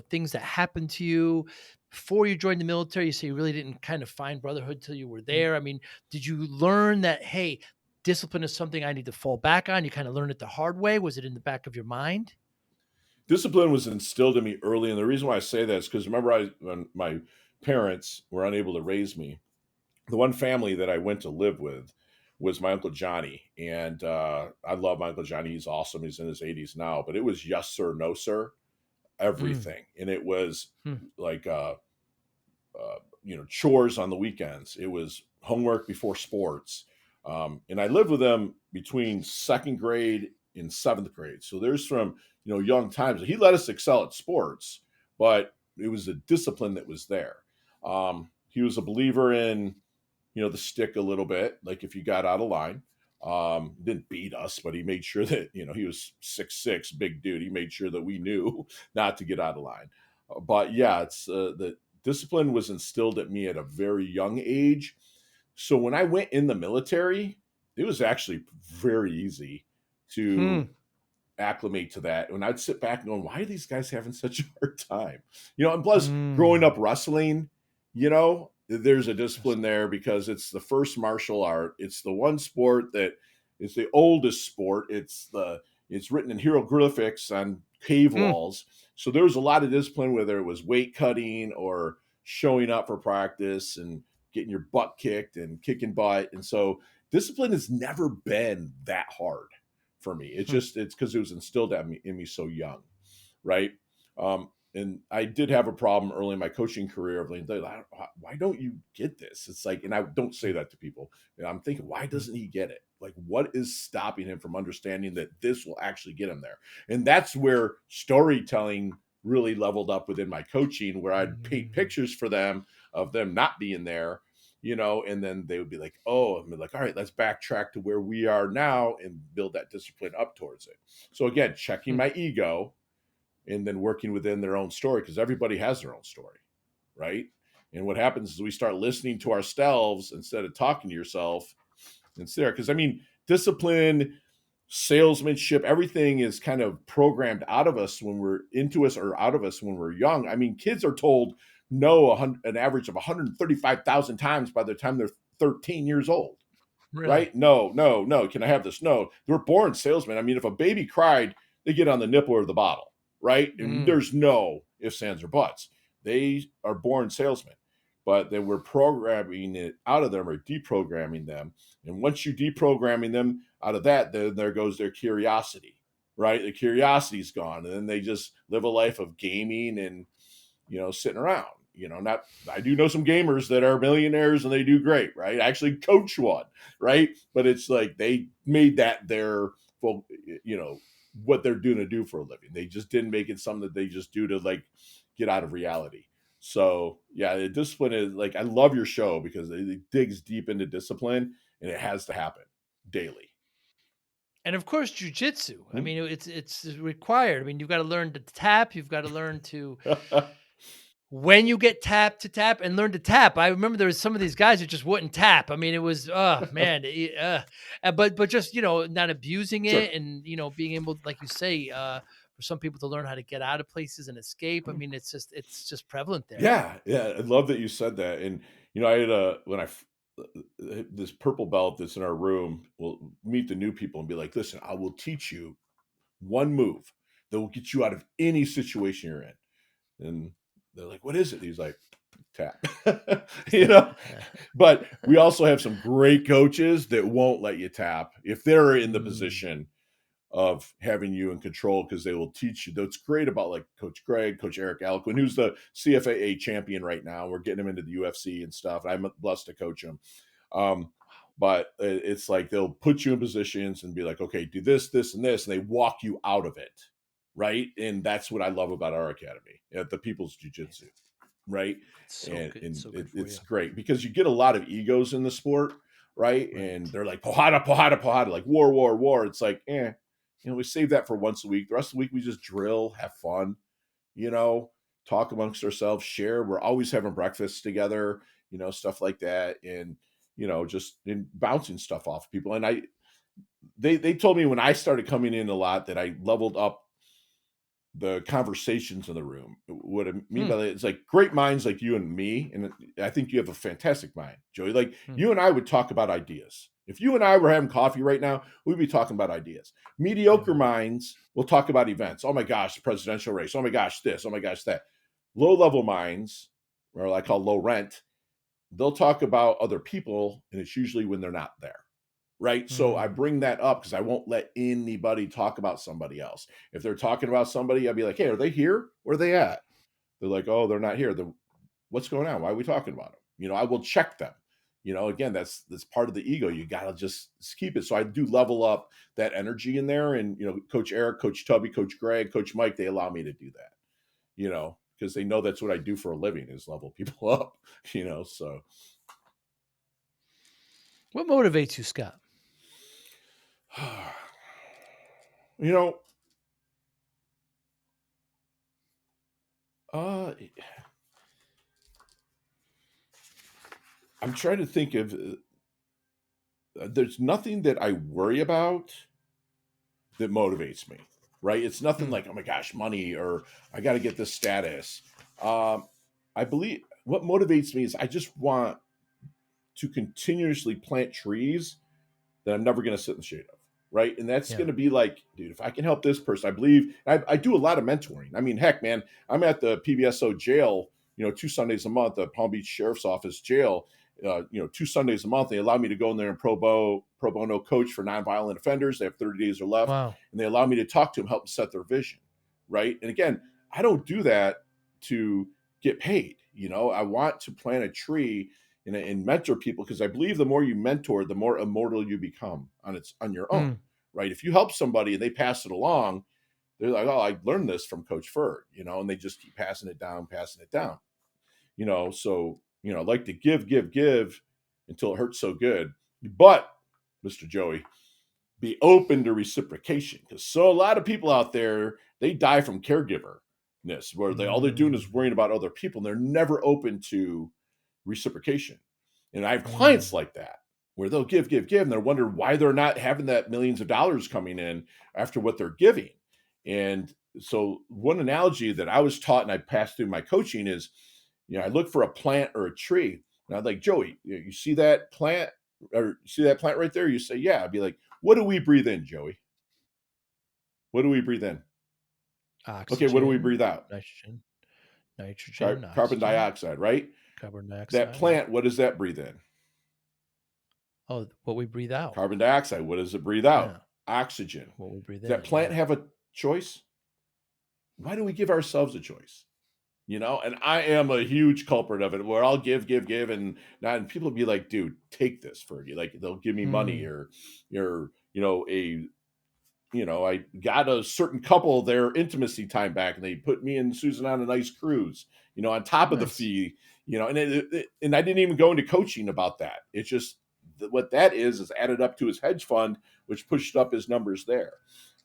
things that happened to you before you joined the military. You say you really didn't kind of find brotherhood till you were there. I mean, did you learn that, hey, discipline is something I need to fall back on? You kind of learned it the hard way. Was it in the back of your mind? Discipline was instilled in me early, and the reason why I say that is because remember, when my parents were unable to raise me, the one family that I went to live with was my Uncle Johnny. And I love my Uncle Johnny. He's awesome. He's in his 80s now, but it was yes, sir, no, sir, Mm, everything. And it was hmm, like, chores on the weekends. It was homework before sports. And I lived with them between second grade and seventh grade. So there's from, young times. He let us excel at sports, but it was a discipline that was there. He was a believer in, the stick a little bit, like if you got out of line. Didn't beat us, but he made sure that, he was 6'6", big dude. He made sure that we knew not to get out of line. But yeah, it's the discipline was instilled at me at a very young age. So when I went in the military, it was actually very easy hmm, to acclimate to that. When I'd sit back and going, why are these guys having such a hard time? And plus growing up mm. wrestling, there's a discipline there because it's the first martial art. It's the one sport that is the oldest sport. It's written in hieroglyphics on cave Hmm, walls. So there was a lot of discipline, whether it was weight cutting or showing up for practice and getting your butt kicked and kicking butt. And so discipline has never been that hard for me. It's hmm, just it's because it was instilled in me so young, right? and I did have a problem early in my coaching career of like, why don't you get this? It's like, and I don't say that to people. And I'm thinking, why doesn't he get it? Like, what is stopping him from understanding that this will actually get him there? And that's where storytelling really leveled up within my coaching, where I'd paint pictures for them of them not being there, and then they would be like, oh, and be like, all right, let's backtrack to where we are now and build that discipline up towards it. So again, checking my ego and then working within their own story, because everybody has their own story, right? And what happens is we start listening to ourselves instead of talking to yourself. It's there because discipline, salesmanship, everything is kind of programmed out of us when we're into us or out of us when we're young. I mean, kids are told no an average of 135,000 times by the time they're 13 years old. Really? Right? No, no, no. Can I have this? No. They're born salesmen. I mean, if a baby cried, they get on the nipple or the bottle, right? And there's no ifs, ands, or buts. They are born salesmen. But then we're programming it out of them or deprogramming them. And once you deprogramming them out of that, then there goes their curiosity, right? The curiosity's gone. And then they just live a life of gaming and, sitting around. Not, I do know some gamers that are millionaires and they do great, right? I actually coach one, right? But it's like they made that their, well, what they're doing to do for a living. They just didn't make it something that they just do to like get out of reality. So yeah, the discipline is like, I love your show because it digs deep into discipline and it has to happen daily. And of course, jujitsu. I mean, it's required. I mean, you've got to learn to tap. You've got to learn to when you get tapped to tap and learn to tap. I remember there was some of these guys who just wouldn't tap. I mean, it was man, but just not abusing Sure. it and being able, like you say, for some people to learn how to get out of places and escape. I mean, it's just prevalent there. Yeah, yeah. I love that you said that. And I had this purple belt that's in our room will meet the new people and be like, listen, I will teach you one move that will get you out of any situation you're in. And they're like, what is it? He's like, tap. But we also have some great coaches that won't let you tap if they're in the position of having you in control, because they will teach you. That's great about like Coach Greg, Coach Eric Alquin, who's the CFAA champion right now. We're getting him into the UFC and stuff. I'm blessed to coach him. But it's like they'll put you in positions and be like, okay, do this, this, and this, and they walk you out of it, right? And that's what I love about our academy at the People's Jiu-Jitsu, right? So And, good. and So good it's for great because you get a lot of egos in the sport, right? And they're like, pohada, pohada, pohada, like war, war, war. It's like, we save that for once a week. The rest of the week, we just drill, have fun, talk amongst ourselves, share. We're always having breakfast together, stuff like that. And, just in bouncing stuff off people. And they told me when I started coming in a lot that I leveled up the conversations in the room. What I mean by that, it's like great minds like you and me. And I think you have a fantastic mind, Joey. Like you and I would talk about ideas. If you and I were having coffee right now, we'd be talking about ideas. Mediocre minds will talk about events. Oh my gosh, the presidential race. Oh my gosh, this. Oh my gosh, that. Low level minds, or I call low rent, they'll talk about other people, and it's usually when they're not there. Right. So I bring that up because I won't let anybody talk about somebody else. If they're talking about somebody, I'll be like, hey, are they here? Where are they at? They're like, oh, they're not here. What's going on? Why are we talking about them? I will check them. Again, that's part of the ego. You got to just keep it. So I do level up that energy in there. And, Coach Eric, Coach Tubby, Coach Greg, Coach Mike, they allow me to do that, because they know that's what I do for a living is level people up, so. What motivates you, Scott? you know, uh, I'm trying to think of. There's nothing that I worry about that motivates me, right? It's nothing like, oh my gosh, money or I got to get this status. I believe what motivates me is I just want to continuously plant trees that I'm never going to sit in the shade of. Right. And that's going to be like, dude, if I can help this person, I believe I do a lot of mentoring. I mean, heck, man, I'm at the PBSO jail, 2 Sundays a month, the Palm Beach Sheriff's Office jail, 2 Sundays a month. They allow me to go in there and pro bono coach for nonviolent offenders. They have 30 days or left. Wow. And they allow me to talk to them, help them set their vision. Right. And again, I don't do that to get paid. I want to plant a tree and mentor people, because I believe the more you mentor, the more immortal you become on your own, Mm. right? If you help somebody and they pass it along, they're like, oh, I learned this from Coach Ferg, and they just keep passing it down, So, I like to give until it hurts so good. But, Mr. Joey, be open to reciprocation, because a lot of people out there, they die from caregiverness, where all they're doing is Mm. worrying about other people, and they're never open to reciprocation. And I have clients Mm. like that, where they'll give, and they're wondering why they're not having that millions of dollars coming in after what they're giving. And so one analogy that I was taught and I passed through my coaching is, I look for a plant or a tree, and I'd like, Joey, you see that plant, or you see that plant right there? You say, yeah. I'd be like, what do we breathe in, Joey? What do we breathe in? Okay, what do we Oxygen, breathe out? nitrogen, Carbon oxygen, dioxide, right? carbon That dioxide. Yep. plant, what does that breathe in? Oh, what we breathe out. Carbon dioxide. What does it breathe out? Yeah. Oxygen. What we breathe Does that in. plant Yeah. have a choice? Why do we give ourselves a choice? And I am a huge culprit of it, where I'll give, and people will be like, dude, take this, Fergie. Like, they'll give me money, Mm. or I got a certain couple their intimacy time back, and they put me and Susan on a nice cruise, on top of the Nice. fee, and I didn't even go into coaching about that. It's just what that is added up to his hedge fund, which pushed up his numbers there.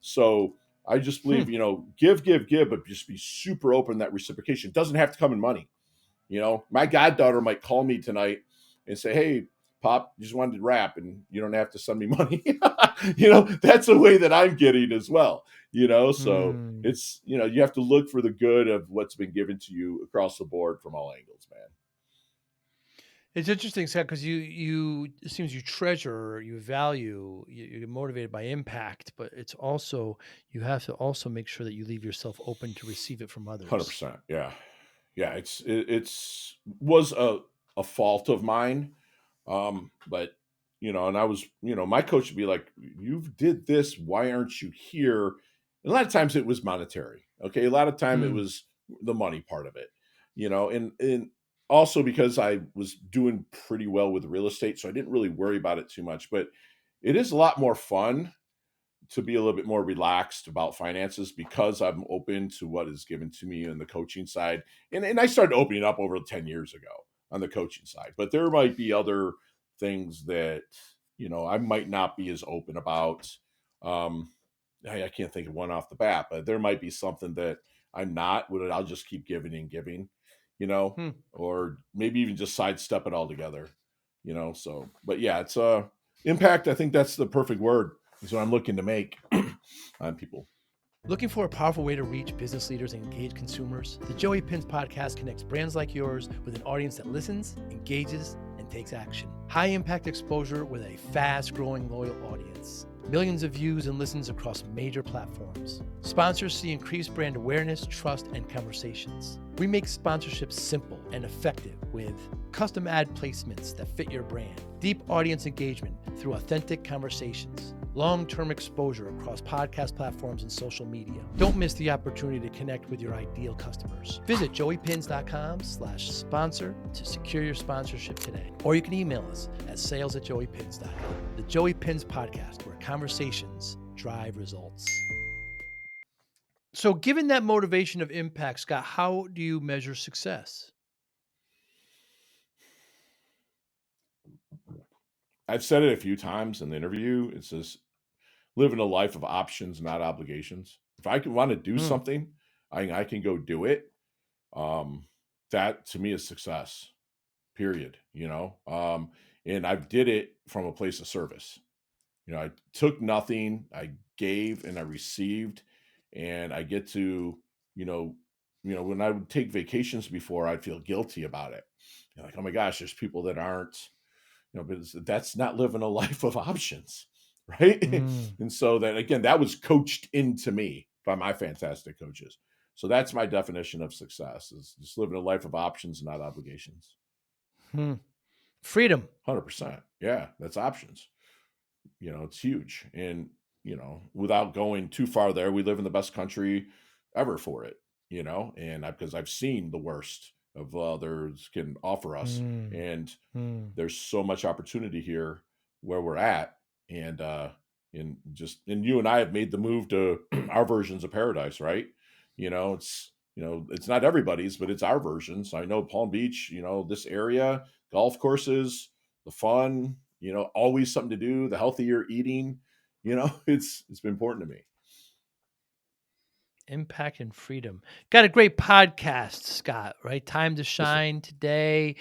So I just believe, Hmm. give, but just be super open. That reciprocation doesn't have to come in money. My goddaughter might call me tonight and say, hey, Pop, just wanted to rap, and you don't have to send me money. That's a way that I'm getting as well. So Mm. it's, you have to look for the good of what's been given to you across the board from all angles, man. It's interesting, Scott, because it seems you treasure, you value, you're motivated by impact, but it's also you have to also make sure that you leave yourself open to receive it from others. 100%. Yeah. Yeah. It's was a fault of mine. But and I was, my coach would be like, you did this, why aren't you here? And a lot of times it was monetary. Okay. A lot of time it Mm. was the money part of it, and also because I was doing pretty well with real estate. So I didn't really worry about it too much, but it is a lot more fun to be a little bit more relaxed about finances, because I'm open to what is given to me in the coaching side. And I started opening up over 10 years ago on the coaching side, but there might be other things that, I might not be as open about. Um, I can't think of one off the bat, but there might be something that I'm not, but I'll just keep giving and giving, Hmm. or maybe even just sidestep it altogether, so, but yeah, it's impact. I think that's the perfect word, is what I'm looking to make on people. Looking for a powerful way to reach business leaders and engage consumers? The Joey Pinz podcast connects brands like yours with an audience that listens, engages, and takes action. High impact exposure with a fast growing loyal audience. Millions of views and listens across major platforms. Sponsors see increased brand awareness, trust, and conversations. We make sponsorships simple and effective with custom ad placements that fit your brand, deep audience engagement through authentic conversations, long-term exposure across podcast platforms and social media. Don't miss the opportunity to connect with your ideal customers. Visit joeypins.com/sponsor to secure your sponsorship today. Or you can email us at sales@joeypins.com. The Joey Pinz podcast, where conversations drive results. So given that motivation of impact, Scott, how do you measure success? I've said it a few times in the interview. It's just living a life of options, not obligations. If I can want to do Mm. something, I can go do it. Um, that to me is success, period. And I did it from a place of service. I took nothing, I gave and I received, and I get to, you know, when I would take vacations before, I'd feel guilty about it. Like, oh my gosh, there's people that aren't, but that's not living a life of options, right? Mm. And so that, again, that was coached into me by my fantastic coaches. So that's my definition of success: is just living a life of options, not obligations. Hmm. Freedom. 100%. Yeah, that's options. It's huge. And, without going too far there, we live in the best country ever for it. and because I've seen the worst of others can offer us, Mm, and mm. there's so much opportunity here where we're at, and you and I have made the move to our versions of paradise, right? It's not everybody's, but it's our version. So I know Palm Beach, this area, golf courses, the fun, always something to do, the healthier eating, it's been important to me. Impact and freedom. Got a great podcast, Scott, right? Time to Yes, sir. shine today.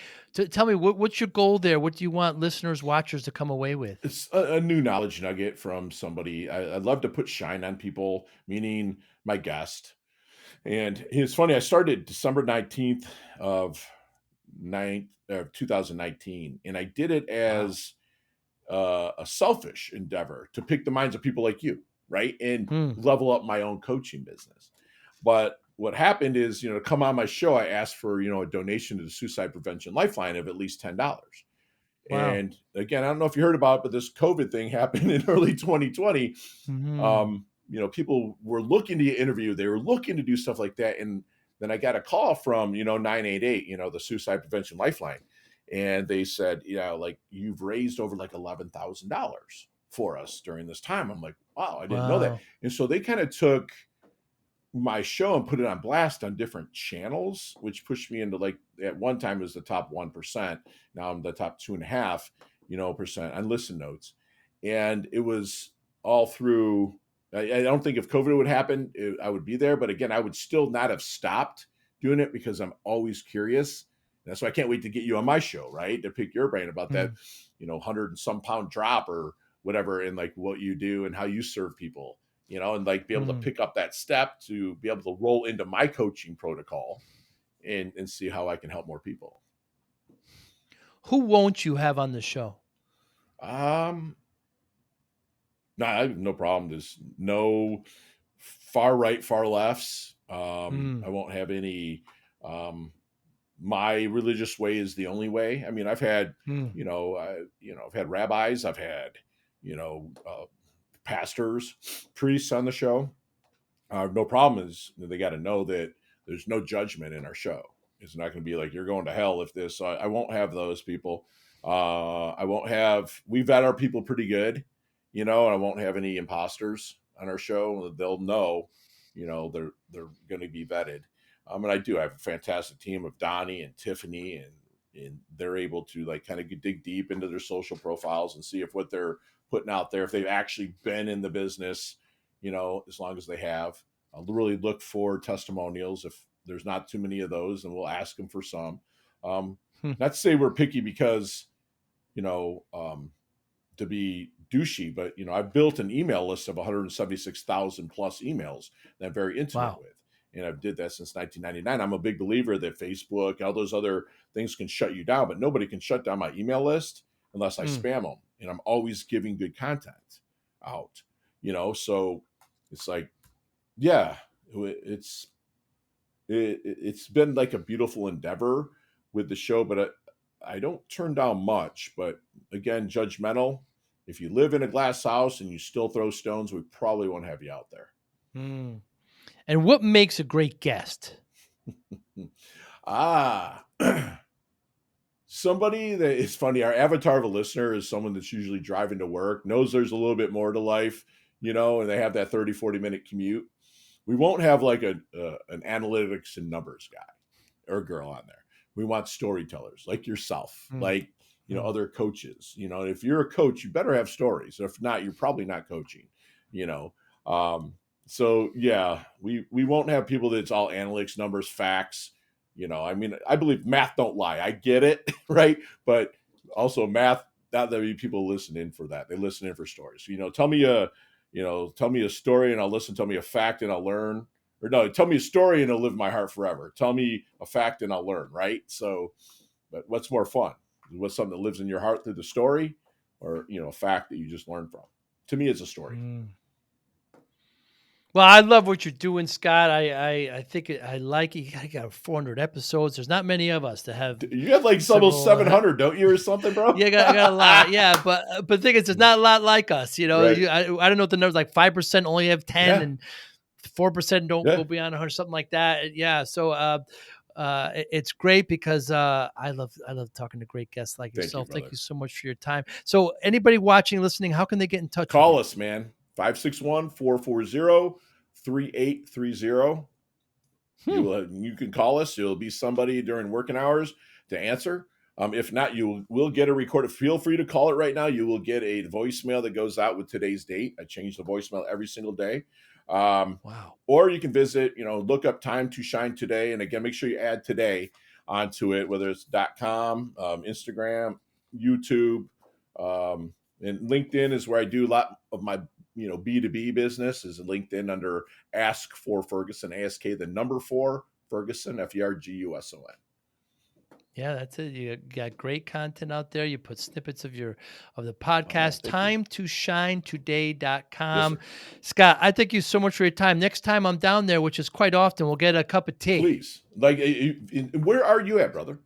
Tell me, what's your goal there? What do you want listeners, watchers to come away with? It's a new knowledge nugget from somebody. I love to put shine on people, meaning my guest. And it's funny, I started December 19th of 2019, and I did it Wow. as a selfish endeavor to pick the minds of people like you, right? And Mm, level up my own coaching business. But what happened is, to come on my show, I asked for, a donation to the Suicide Prevention Lifeline of at least $10. wow. And again, I don't know if you heard about it, but this COVID thing happened in early 2020. Mhm. People were looking to get interviewed. They were looking to do stuff like that. And then I got a call from, 988, the Suicide Prevention Lifeline. And they said, like you've raised over like $11,000 for us during this time. I'm like, wow, I didn't know that. Wow. And so they kind of took my show and put it on blast on different channels, which pushed me into, like, at one time it was the top 1%. Now I'm the top 2.5, percent on listen notes. And it was all through, I don't think if COVID would happen, I would be there. But again, I would still not have stopped doing it because I'm always curious. And that's why I can't wait to get you on my show, right? To pick your brain about that, Mm, 100 and some pound drop or whatever, and like what you do and how you serve people, and like be able to mm. pick up that step to be able to roll into my coaching protocol and see how I can help more people. Who won't you have on the show? Um, no, I have no problem. There's no far right, far lefts. Mm, I won't have any. Um, my religious way is the only way. I mean, I've had, mm, I've had rabbis, I've had, pastors, priests on the show. No problem is they got to know that there's no judgment in our show. It's not going to be like you're going to hell if this. I won't have those people. I won't have. We vet our people pretty good, and I won't have any imposters on our show. They'll know, they're going to be vetted. And I do. I have a fantastic team of Donnie and Tiffany, and they're able to like kind of dig deep into their social profiles and see if what they're putting out there, if they've actually been in the business, as long as they have. I'll really look for testimonials. If there's not too many of those, then we'll ask them for some. Um, hmm. Not to say we're picky because, you know, um, to be douchey, but, I've built an email list of 176,000 plus emails that I'm very intimate Wow. with. And I've did that since 1999. I'm a big believer that Facebook, all those other things can shut you down, but nobody can shut down my email list unless I Mm. spam them. And I'm always giving good content out, so it's like, yeah, it's it's been like a beautiful endeavor with the show, but I don't turn down much. But again, judgmental. If you live in a glass house and you still throw stones, we probably won't have you out there. Mm. And what makes a great guest? Ah, somebody that is funny. Our avatar of a listener is someone that's usually driving to work, knows there's a little bit more to life, and they have that 30-40 minute commute. We won't have like an analytics and numbers guy or girl on there. We want storytellers like yourself, Mm, like, mm. other coaches. If you're a coach, you better have stories. If not, you're probably not coaching. You know, um, so yeah, we won't have people that's all analytics, numbers, facts. I mean, I believe math don't lie. I get it, right? But also math. Not that many people listen in for that. They listen in for stories. Tell me a story and I'll listen. Tell me a fact and I'll learn. Or no, tell me a story and it'll live in my heart forever. Tell me a fact and I'll learn, right? So, but what's more fun? What's something that lives in your heart through the story, or a fact that you just learned from? To me, it's a story. Mm. Well, I love what you're doing, Scott. I think I like it. You got 400 episodes. There's not many of us that have You got like almost several. 700, don't you, or something, bro? Yeah, I got a lot. Yeah, but the thing is, there's not a lot like us. Right. I don't know what the numbers like. 5% only have 10, Yeah. and 4% don't Yeah. go beyond 100, something like that. Yeah. So it's great because I love talking to great guests like Thank you, yourself. Thank brother. you so much for your time. So anybody watching, listening, how can they get in touch with Call you? us, man. 561-440-3830. Hmm. You can call us. It'll be somebody during working hours to answer. If not, you will get a record. Feel free to call it right now. You will get a voicemail that goes out with today's date. I change the voicemail every single day. Wow. Or you can visit, look up Time to Shine Today. And again, make sure you add today onto it, whether it's .com, Instagram, YouTube, and LinkedIn is where I do a lot of my B2B business is LinkedIn under Ask for Ferguson, ASK, the number 4 Ferguson, Ferguson. Yeah, that's it. You got great content out there. You put snippets of the Oh man, podcast. thank you. Yes, TimeToShineToday.com. sir. Scott, I thank you so much for your time. Next time I'm down there, which is quite often, we'll get a cup of tea. Please. Like, where are you at, brother?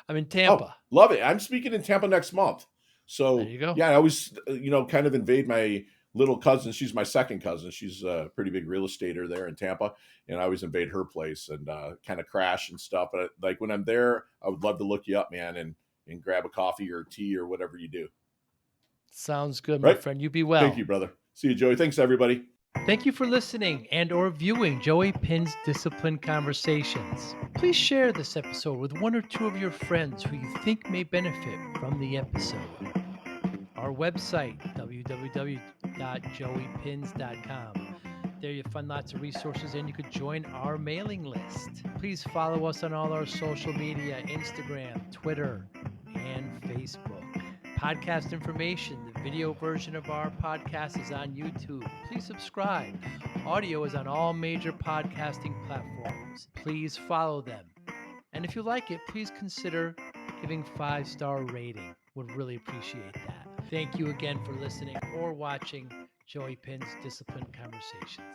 I'm in Oh, Tampa. love it. I'm speaking in Tampa next month. There So, you go. yeah, I always, kind of invade my little cousin. She's my second cousin. She's a pretty big real estater there in Tampa. And I always invade her place and kind of crash and stuff. But like when I'm there, I would love to look you up, man, and grab a coffee or tea or whatever you do. Sounds good, my Right? friend. You be Thank well. you, brother. See you, Joey. Thanks, everybody. Thank you for listening and or viewing Joey Pinz Discipline Conversations. Please share this episode with one or two of your friends who you think may benefit from the episode. Our website, www.joeypins.com. There you'll find lots of resources and you could join our mailing list. Please follow us on all our social media, Instagram, Twitter, and Facebook. Podcast information, the video version of our podcast is on YouTube. Please subscribe. Audio is on all major podcasting platforms. Please follow them. And if you like it, please consider giving 5-star rating. Would really appreciate that. Thank you again for listening or watching Joey Pinz Discipline Conversations.